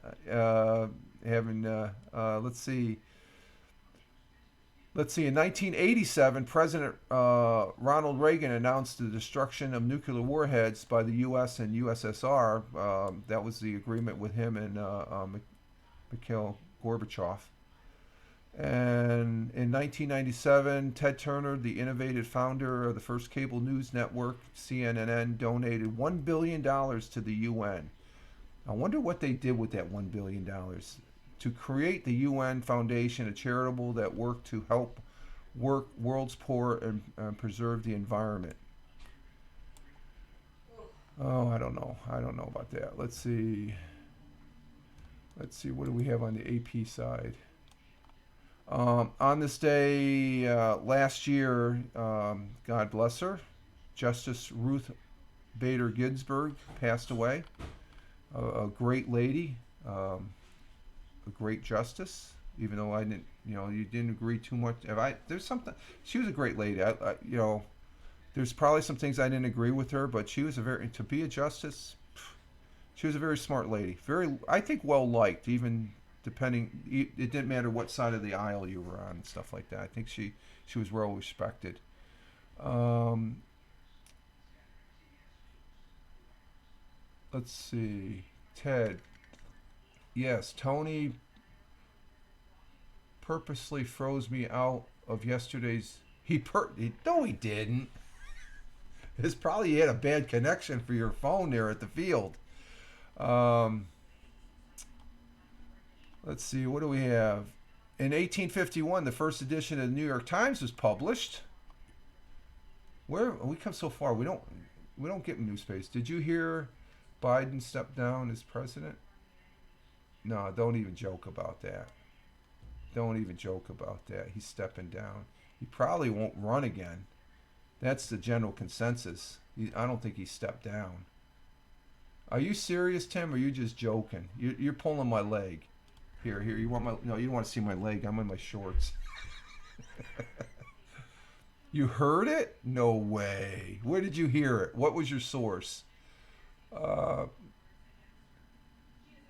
Let's see. In 1987, President Ronald Reagan announced the destruction of nuclear warheads by the U.S. and USSR. That was the agreement with him and Mikhail Gorbachev. And in 1997, Ted Turner, the innovative founder of the first cable news network, CNN, donated $1 billion to the UN. I wonder what they did with that $1 billion. To create the UN Foundation, a charitable that worked to help world's poor and preserve the environment. Oh, I don't know about that. Let's see, what do we have on the AP side? On this day last year, God bless her, Justice Ruth Bader Ginsburg passed away. A great lady. A great justice, even though I didn't, you didn't agree too much. There's something. She was a great lady. There's probably some things I didn't agree with her, but she was to be a justice. She was a very smart lady. I think, well liked, even depending. It didn't matter what side of the aisle you were on and stuff like that. I think she was well respected. Let's see, Ted. Yes, Tony purposely froze me out of yesterday's. No, he didn't. It's probably he had a bad connection for your phone there at the field. Let's see, what do we have? In 1851, the first edition of the New York Times was published. Where we come so far, we don't get newspapers. Did you hear Biden stepped down as president? No, don't even joke about that. He's stepping down. He probably won't run again. That's the general consensus. I don't think he stepped down. Are you serious, Tim, or are you just joking? You're pulling my leg. Here. You want my? No, you don't want to see my leg. I'm in my shorts. You heard it? No way. Where did you hear it? What was your source?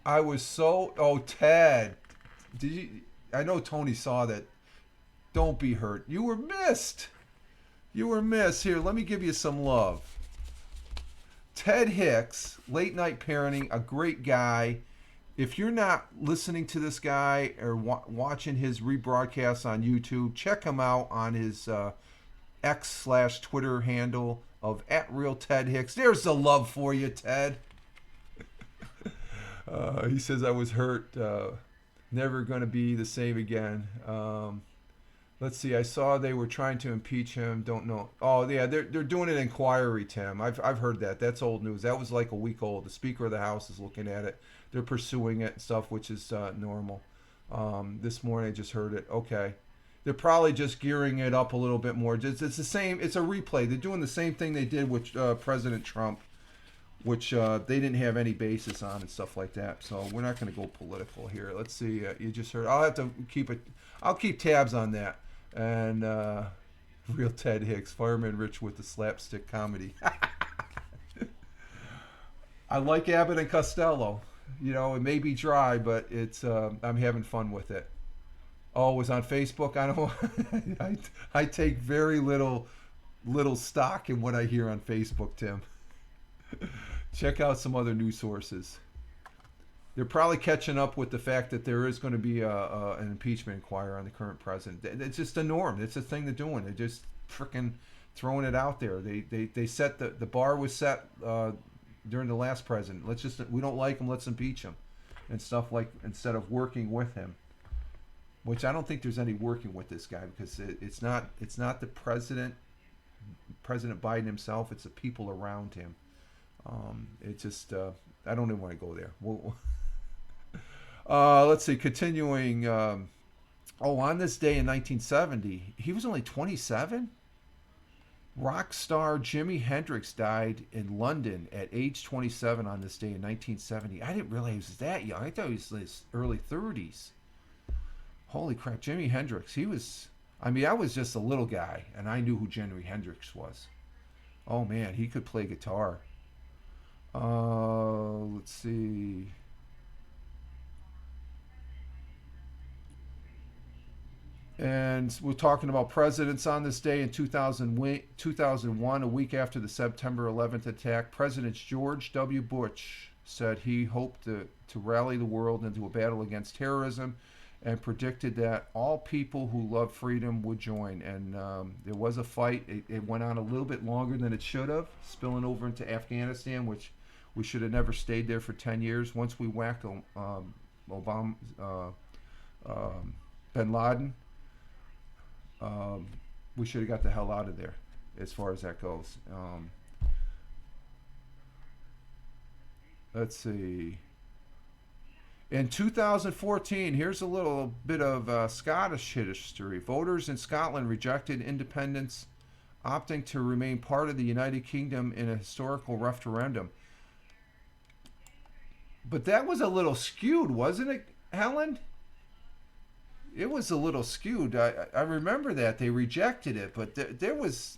I was so. Oh, Ted. Did you? I know Tony saw that. Don't be hurt. You were missed. Here, let me give you some love. Ted Hicks, late night parenting, a great guy. If you're not listening to this guy or watching his rebroadcasts on YouTube, check him out on his X/Twitter handle of @RealTedHicks. There's the love for you, Ted. He says I was hurt. Never going to be the same again. Let's see. I saw they were trying to impeach him. Don't know. Oh yeah, they're doing an inquiry, Tim. I've heard that. That's old news. That was like a week old. The Speaker of the House is looking at it. They're pursuing it and stuff, which is normal. This morning I just heard it. Okay, they're probably just gearing it up a little bit more. It's the same. It's a replay. They're doing the same thing they did with President Trump, which they didn't have any basis on and stuff like that. So we're not going to go political here. Let's see. You just heard. I'll have to keep it. I'll keep tabs on that. And Real Ted Hicks, Fireman Rich with the slapstick comedy. I like Abbott and Costello. You know, it may be dry, but it's I'm having fun with it. Oh, it was on Facebook. I don't. I take very little stock in what I hear on Facebook, Tim. Check out some other news sources. They're probably catching up with the fact that there is going to be an impeachment inquiry on the current president. It's just a norm. It's a thing they're doing. They're just freaking throwing it out there. They set the bar was set during the last president. We don't like him. Let's impeach him, and stuff like instead of working with him. Which I don't think there's any working with this guy because it's not the President Biden himself. It's the people around him. It's just I don't even want to go there. Let's see. Continuing. On this day in 1970, he was only 27. Rock star Jimi Hendrix died in London at age 27 on this day in 1970. I didn't realize he was that young. I thought he was in his early 30s. Holy crap, Jimi Hendrix. He was. I mean, I was just a little guy, and I knew who Jimi Hendrix was. Oh man, he could play guitar. Let's see. And we're talking about presidents on this day in 2001, a week after the September 11th attack. President George W. Bush said he hoped to rally the world into a battle against terrorism and predicted that all people who love freedom would join. And there was a fight. It went on a little bit longer than it should have, spilling over into Afghanistan, which we should have never stayed there for 10 years. Once we whacked Obama, bin Laden, we should have got the hell out of there as far as that goes. Let's see. In 2014, here's a little bit of Scottish history. Voters in Scotland rejected independence, opting to remain part of the United Kingdom in a historical referendum. But that was a little skewed, wasn't it, Helen? It was a little skewed. I remember that. They rejected it, but there was...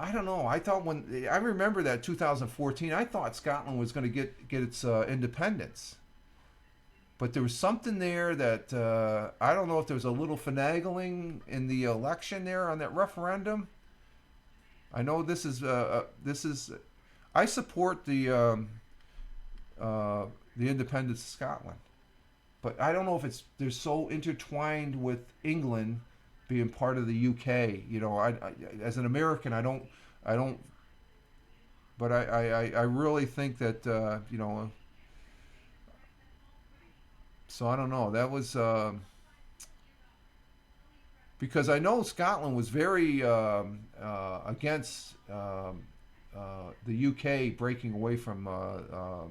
I don't know. I thought I remember that 2014, I thought Scotland was going to get its independence. But there was something there that, I don't know if there was a little finagling in the election there on that referendum. I know this is I support the independence of Scotland. But I don't know if they're so intertwined with England being part of the UK. You know, I as an American, I don't. But I really think that you know. So I don't know. That was because I know Scotland was very against the UK breaking away from the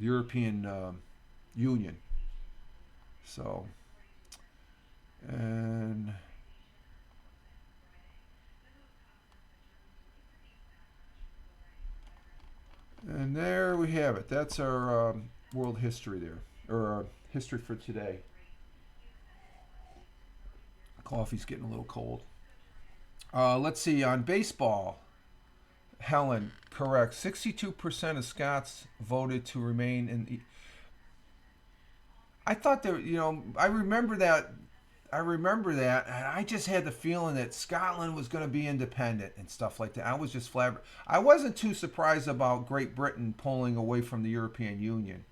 European Union. So, and there we have it. That's our world history there, or our history for today. Coffee's getting a little cold. Let's see, on baseball, Helen, correct. 62% of Scots voted to remain in. I thought there, you know, I remember that. I remember that, and I just had the feeling that Scotland was going to be independent and stuff like that. I was just flabbergasted. I wasn't too surprised about Great Britain pulling away from the European Union.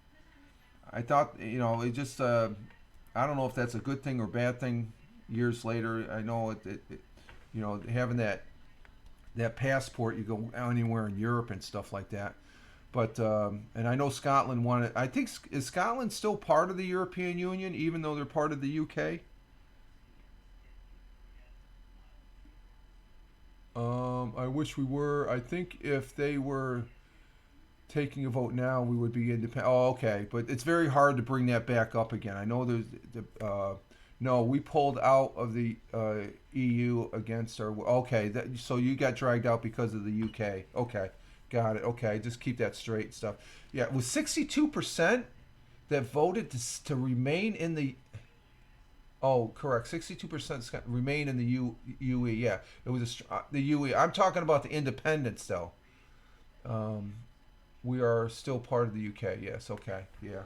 I thought, it just, I don't know if that's a good thing or bad thing. Years later, I know having that passport, you go anywhere in Europe and stuff like that. But and I know Scotland wanted. I think is Scotland still part of the European Union, even though they're part of the UK. I wish we were. I think if they were taking a vote now, we would be independent. Oh, okay, but it's very hard to bring that back up again. I know there's no, we pulled out of the EU against our. Okay, so you got dragged out because of the UK. Okay, got it. Okay, just keep that straight and stuff. Yeah, it was 62% that voted to remain in the. Oh, correct. 62% remain in the UE. Yeah, it was the UE. I'm talking about the independence, though. Um, we are still part of the UK. Yes. Okay. Yeah.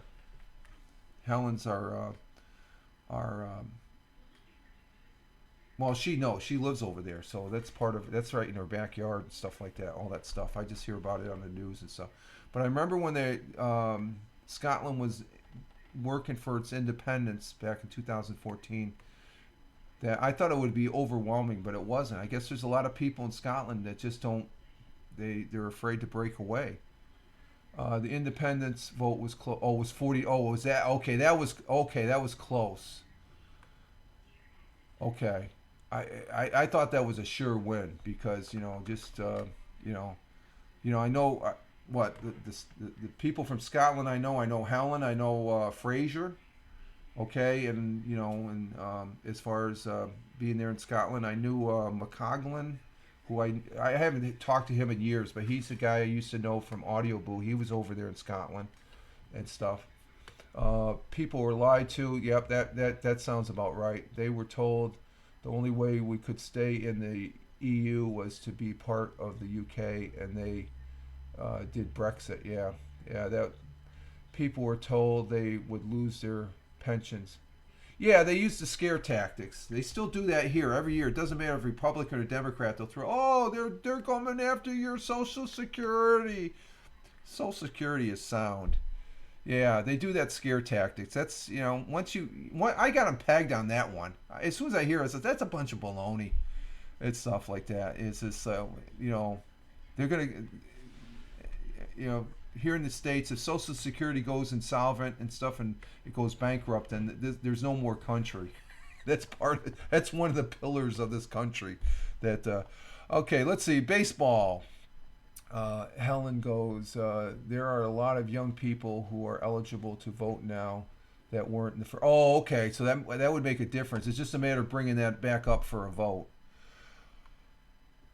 Helen's our. Well, she lives over there, so that's part of that's right in her backyard and stuff like that. All that stuff. I just hear about it on the news and stuff. But I remember when Scotland was working for its independence back in 2014, that I thought it would be overwhelming, but it wasn't. I guess there's a lot of people in Scotland that just don't. They're afraid to break away. The independence vote was close. Oh, it was 40. Oh, was that okay? That was close. Okay, I thought that was a sure win because just you know I know what the people from Scotland. I know Helen. I know Fraser. Okay, and as far as being there in Scotland, I knew McCoglin, who I haven't talked to him in years, but he's the guy I used to know from Audio Boo. He was over there in Scotland and stuff. People were lied to. Yep, that sounds about right. They were told the only way we could stay in the EU was to be part of the UK, and they did Brexit. Yeah, that people were told they would lose their pensions. Yeah, they use the scare tactics. They still do that here every year. It doesn't matter if Republican or Democrat. They'll throw, oh, they're coming after your Social Security. Social Security is sound. Yeah, they do that scare tactics. That's I got them pegged on that one. As soon as I hear it, I said that's a bunch of baloney. It's stuff like that. It's just they're gonna here in the States, if Social Security goes insolvent and stuff and it goes bankrupt, then there's no more country. That's one of the pillars of this country. Okay, let's see, baseball. Helen goes, there are a lot of young people who are eligible to vote now that weren't in the first. Oh, okay, so that would make a difference. It's just a matter of bringing that back up for a vote.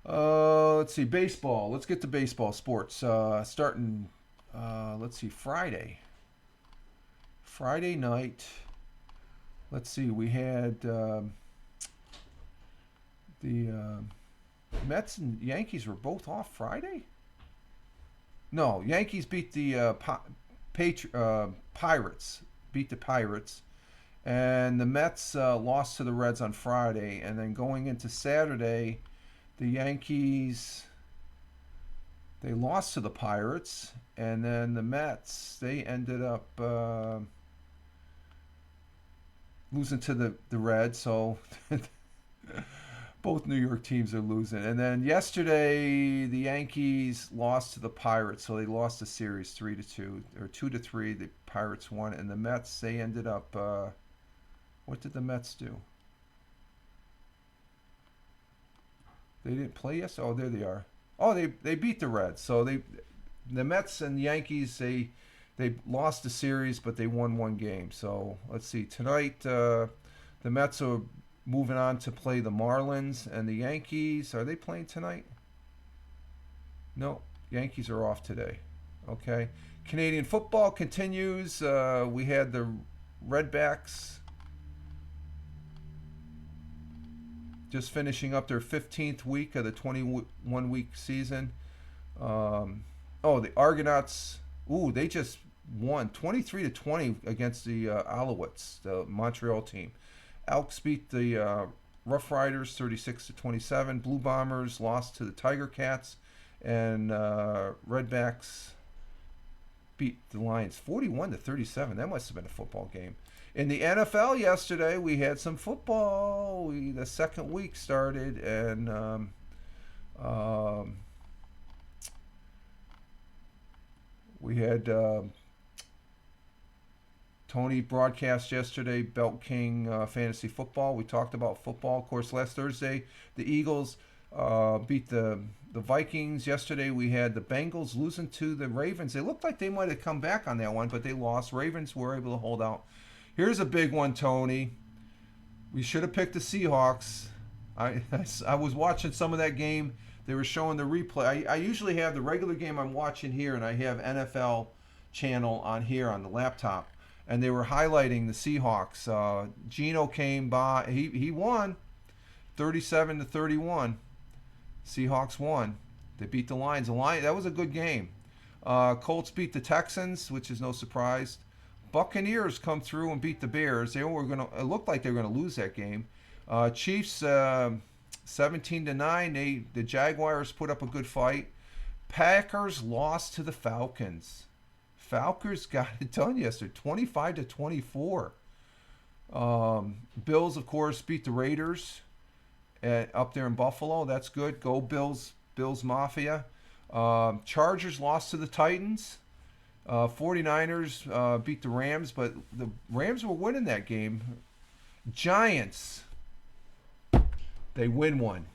Let's see, baseball. Let's get to baseball sports. Starting, let's see, Friday night. Let's see, we had the Mets and Yankees were both off Friday. No, Yankees beat the Pirates. Beat the Pirates, and the Mets lost to the Reds on Friday. And then going into Saturday, the Yankees they lost to the Pirates, and then the Mets they ended up losing to the Reds. So both New York teams are losing. And then yesterday, the Yankees lost to the Pirates, so they lost the series 3-2 or 2-3. The Pirates won, and the Mets they ended up. What did the Mets do? They didn't play yesterday. Oh, there they are. Oh, they beat the Reds. So the Mets and Yankees they lost the series, but they won one game. So let's see. Tonight, the Mets are moving on to play the Marlins, and the Yankees, are they playing tonight? No, Yankees are off today. Okay. Canadian football continues. We had the Redbacks just finishing up their 15th week of the 21-week season. The Argonauts, they just won 23-20 against the Alouettes, the Montreal team. Elks beat the Rough Riders 36-27. Blue Bombers lost to the Tiger Cats, and Redbacks beat the Lions 41-37. That must have been a football game. In the NFL yesterday, we had some football. The second week started, and we had Tony broadcast yesterday Belt King fantasy football. We talked about football. Of course, last Thursday, the Eagles beat the Vikings. Yesterday, we had the Bengals losing to the Ravens. They looked like they might have come back on that one, but they lost. Ravens were able to hold out. Here's a big one, Tony. We should have picked the Seahawks. I was watching some of that game. They were showing the replay. I usually have the regular game I'm watching here, and I have NFL channel on here on the laptop. And they were highlighting the Seahawks. Geno came by. He won 37-31. Seahawks won. They beat the Lions. That was a good game. Colts beat the Texans, which is no surprise. Buccaneers come through and beat the Bears. It looked like they were gonna lose that game. Chiefs 17-9. The Jaguars put up a good fight. Packers lost to the Falcons. Falcons got it done yesterday, 25-24. Bills, of course, beat the Raiders up there in Buffalo. That's good. Go Bills, Bills Mafia. Chargers lost to the Titans. 49ers beat the Rams, but the Rams were winning that game. Giants, they win one.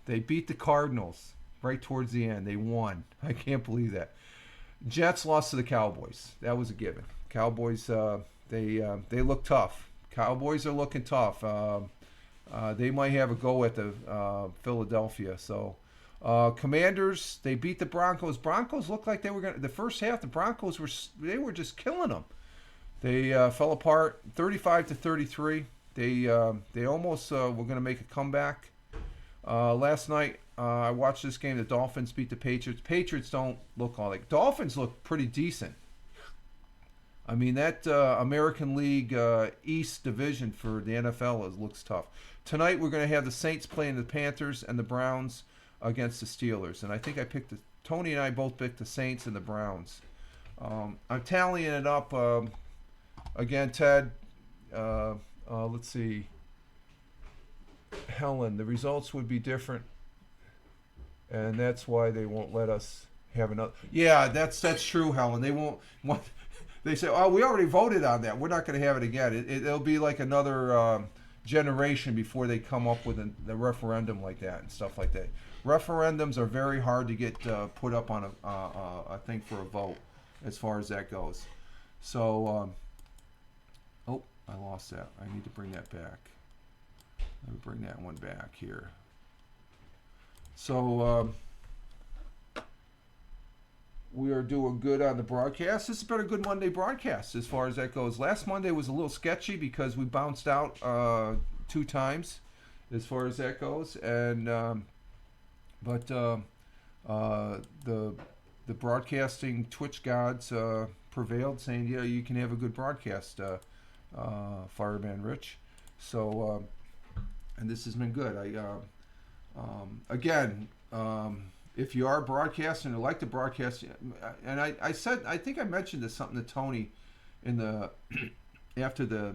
They beat the Cardinals right towards the end. They won. I can't believe that. Jets lost to the Cowboys. That was a given. Cowboys, they look tough. Cowboys are looking tough. They might have a go at the Philadelphia. So, Commanders, they beat the Broncos. Broncos looked like they were going to. The first half, the Broncos were just killing them. They fell apart, 35-33. They almost were going to make a comeback. Last night, I watched this game. The Dolphins beat the Patriots. Patriots don't look all like. Dolphins look pretty decent. I mean, that American League East division for the NFL looks tough. Tonight, we're going to have the Saints playing the Panthers and the Browns against the Steelers. And I think Tony and I both picked the Saints and the Browns. I'm tallying it up. Again, Ted, let's see. Helen, the results would be different, and that's why they won't let us have another. Yeah, that's true, Helen. They won't. They say, "Oh, we already voted on that. We're not going to have it again." It'll be like another generation before they come up with the referendum like that and stuff like that. Referendums are very hard to get put up on a thing for a vote, as far as that goes. So, oh, I lost that. I need to bring that back. Let me bring that one back here. So, we are doing good on the broadcast. This has been a good Monday broadcast as far as that goes. Last Monday was a little sketchy because we bounced out 2 times as far as that goes. And but the broadcasting Twitch gods prevailed, saying, yeah, you can have a good broadcast, Fireman Rich. So, and this has been good. Again, if you are broadcasting or like to broadcast, and I think I mentioned this something to Tony in the after the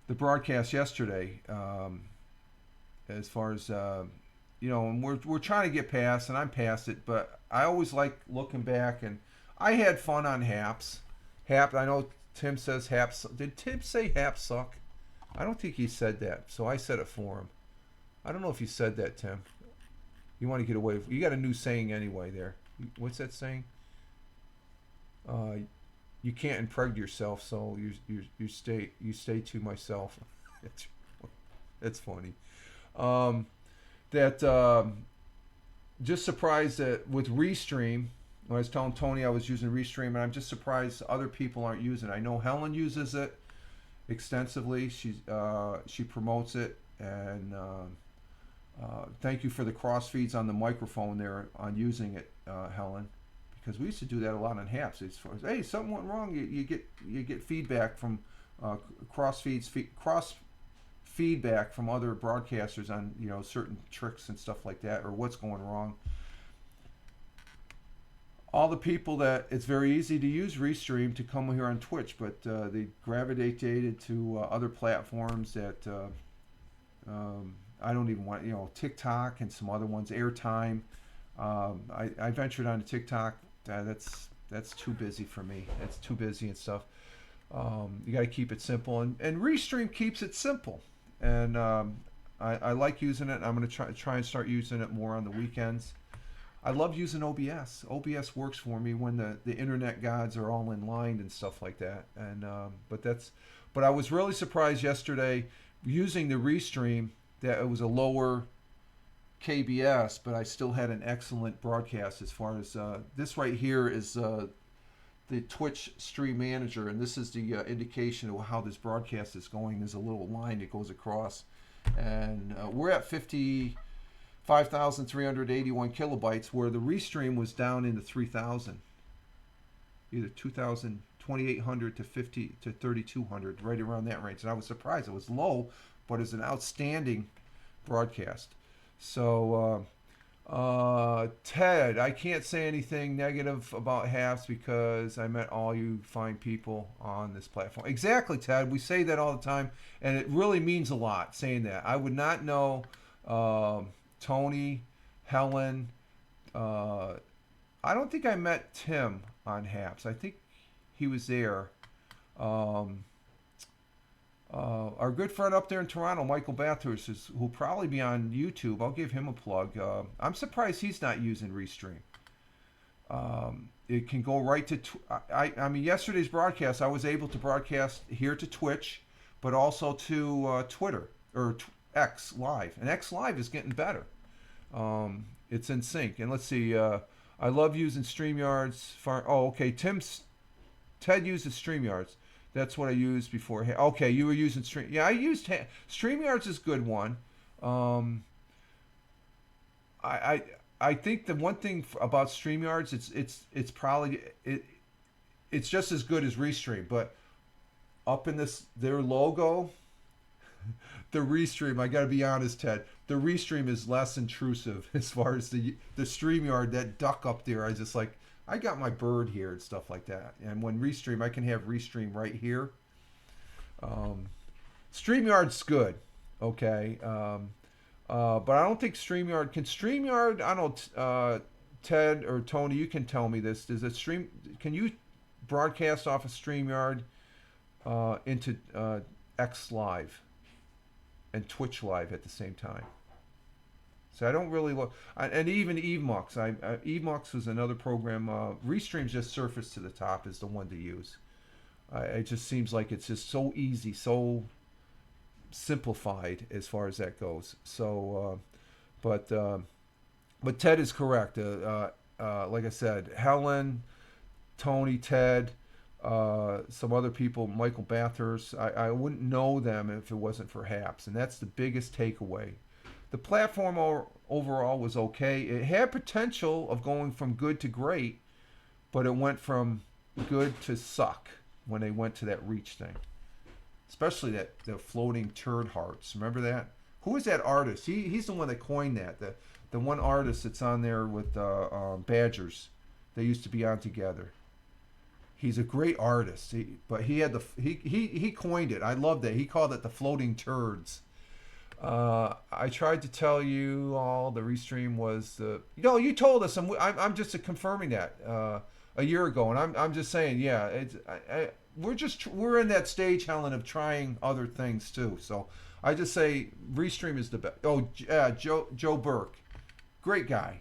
broadcast yesterday, as far as and we're trying to get past, and I'm past it, but I always like looking back, and I had fun on Haps. I know Tim says Haps. Did Tim say Haps suck? I don't think he said that, so I said it for him. I don't know if you said that, Tim. You want to get away. You got a new saying anyway there. What's that saying? You can't impregnate yourself, so you stay to myself. That's funny. Just surprised that with Restream, when I was telling Tony I was using Restream, and I'm just surprised other people aren't using it. I know Helen uses it extensively. She promotes it, and thank you for the cross feeds on the microphone there on using it, Helen, because we used to do that a lot on Haps. As far as, hey, something went wrong, you get feedback from cross feedback from other broadcasters on certain tricks and stuff like that, or what's going wrong. All the people that it's very easy to use Restream to come here on Twitch, but they gravitated to other platforms that I don't even want, TikTok and some other ones, Airtime. I ventured onto TikTok. That's too busy for me. That's too busy and stuff. You got to keep it simple, and Restream keeps it simple. And I like using it. I'm going to try and start using it more on the weekends. I love using OBS. OBS works for me when the internet gods are all in line and stuff like that. And but I was really surprised yesterday using the Restream that it was a lower KBS, but I still had an excellent broadcast. As far as this right here is the Twitch Stream Manager, and this is the indication of how this broadcast is going. There's a little line that goes across, and we're at 5,381 kilobytes, where the Restream was down in the 3,000, either 2,800 to 3,200, right around that range. And I was surprised. It was low, but it's an outstanding broadcast. So Ted, I can't say anything negative about Haps because I met all you fine people on this platform. Exactly, Ted. We say that all the time, and it really means a lot saying that. I would not know Tony, Helen. I don't think I met Tim on Haps. I think he was there. Our good friend up there in Toronto, Michael Bathurst, who'll probably be on YouTube. I'll give him a plug. I'm surprised he's not using Restream. It can go right to... I mean, yesterday's broadcast, I was able to broadcast here to Twitch, but also to Twitter, or X Live. And X Live is getting better. It's in sync. And let's see, I love using StreamYards. Ted uses StreamYards. That's what I used before. Okay, you were using Stream. Yeah, I used StreamYards is a good one. I think the one thing about StreamYards, it's probably it's just as good as Restream, but up in their logo, the Restream, I got to be honest, Ted, the Restream is less intrusive as far as the StreamYard, that duck up there. I just like, I got my bird here and stuff like that. And when Restream, I can have Restream right here. StreamYard's good, okay. But I don't think StreamYard I don't know, Ted or Tony, you can tell me this. Can you broadcast off of StreamYard into X Live and Twitch Live at the same time? So I don't really look, and even Evemux. Evemux was another program. Restream's just surface to the top is the one to use. It just seems like it's just so easy, so simplified as far as that goes. So, but Ted is correct. Like I said, Helen, Tony, Ted, some other people, Michael Bathurst. I wouldn't know them if it wasn't for Haps, and that's the biggest takeaway. The platform overall was okay. It had potential of going from good to great, but it went from good to suck when they went to that reach thing. Especially the floating turd hearts. Remember that? Who is that artist? He's the one that coined that. The one artist that's on there with Badgers. They used to be on together. He's a great artist, but he coined it. I love that. He called it the floating turds. I tried to tell you all the Restream was you told us. I'm just confirming that a year ago, and I'm just saying, yeah. We're in that stage, Helen, of trying other things too. So I just say Restream is the best. Oh, yeah, Joe Burke, great guy.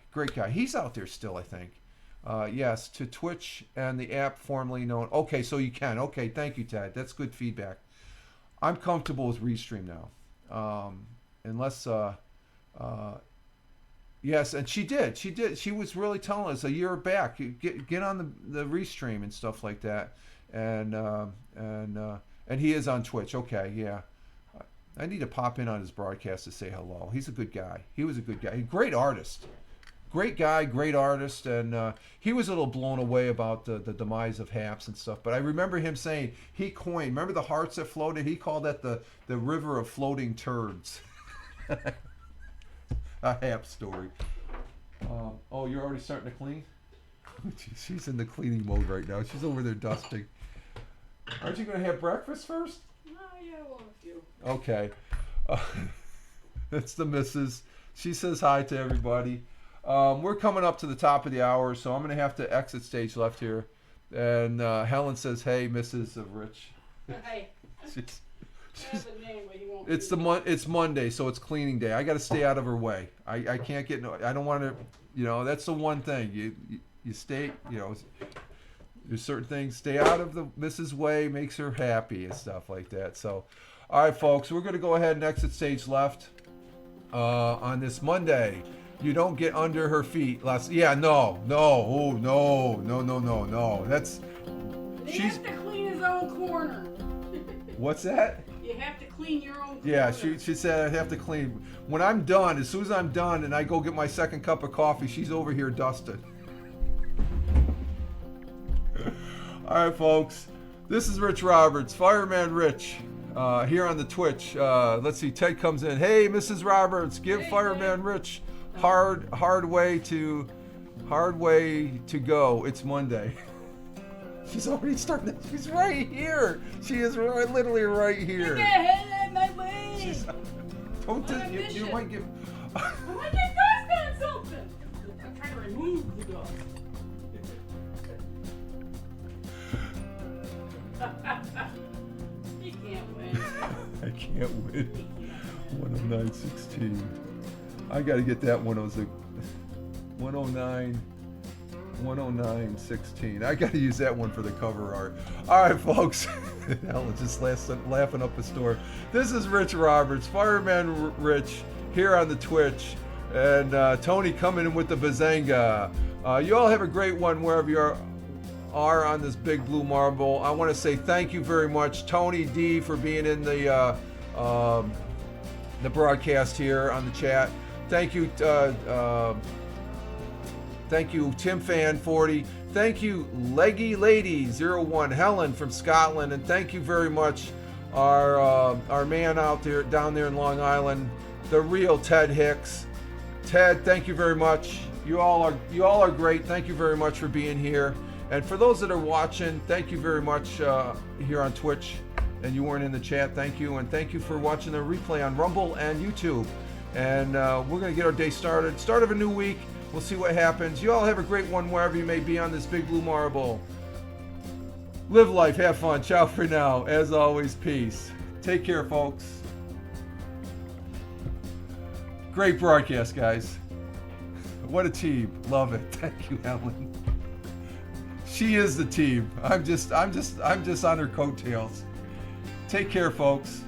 He's out there still, I think. Yes, to Twitch and the app formerly known. Okay, so you can. Okay, thank you, Ted. That's good feedback. I'm comfortable with Restream now. Unless yes, and she did. She was really telling us a year back, get on the Restream and stuff like that. And he is on Twitch. Okay, yeah. I need to pop in on his broadcast to say hello. He's a good guy. He was a good guy. Great artist. great guy, great artist, and he was a little blown away about the demise of Haps and stuff. But I remember him saying he coined. Remember the hearts that floated? He called that the river of floating turds. A Haps story. Oh, you're already starting to clean? She's in the cleaning mode right now. She's over there dusting. Aren't you going to have breakfast first? Oh, yeah, well, a few. Okay. That's the missus. She says hi to everybody. We're coming up to the top of the hour, so I'm going to have to exit stage left here. And Helen says, hey, Mrs. Rich. Hey, She's, I have a name, but he won't. it's Monday, so it's cleaning day. I got to stay out of her way. I can't get no. I don't want to. That's the one thing. You stay. There's certain things. Stay out of the Mrs. way. Makes her happy and stuff like that. So, all right, folks, we're gonna go ahead and exit stage left on this Monday. You don't get under her feet. No. That's. He has to clean his own corner. What's that? You have to clean your own corner. Yeah, she said I'd have to clean. When I'm done, as soon as I'm done and I go get my second cup of coffee, she's over here dusting. All right, folks. This is Rich Roberts, Fireman Rich, here on the Twitch. Let's see, Ted comes in. Hey, Mrs. Roberts, give Fireman Rich hard way to go. It's Monday. She's already starting. She's right here. She is literally right here. Get the hell out of my way. Don't you might get. I want to get dust on something. I'm trying to remove the dust. He can't win. I can't win. 109.16. I got to get that 109. 109.16. I got to use that one for the cover art. All right, folks. Helen's just laughing up a storm. This is Rich Roberts, Fireman Rich, here on the Twitch. And Tony coming in with the Bazanga. You all have a great one wherever you are on this big blue marble. I want to say thank you very much, Tony D, for being in the broadcast here on the chat. Thank you, Tim Fan 40. Thank you, Leggy Lady 01, Helen from Scotland, and thank you very much, our man down there in Long Island, the real Ted Hicks. Ted, thank you very much. You all are great. Thank you very much for being here. And for those that are watching, thank you very much here on Twitch. And you weren't in the chat, thank you. And thank you for watching the replay on Rumble and YouTube. And we're going to get our day started. Start of a new week. We'll see what happens. You all have a great one wherever you may be on this big blue marble. Live life, have fun. Ciao for now. As always, peace. Take care, folks. Great broadcast, guys. What a team. Love it. Thank you, Helen. She is the team. I'm just on her coattails. Take care, folks.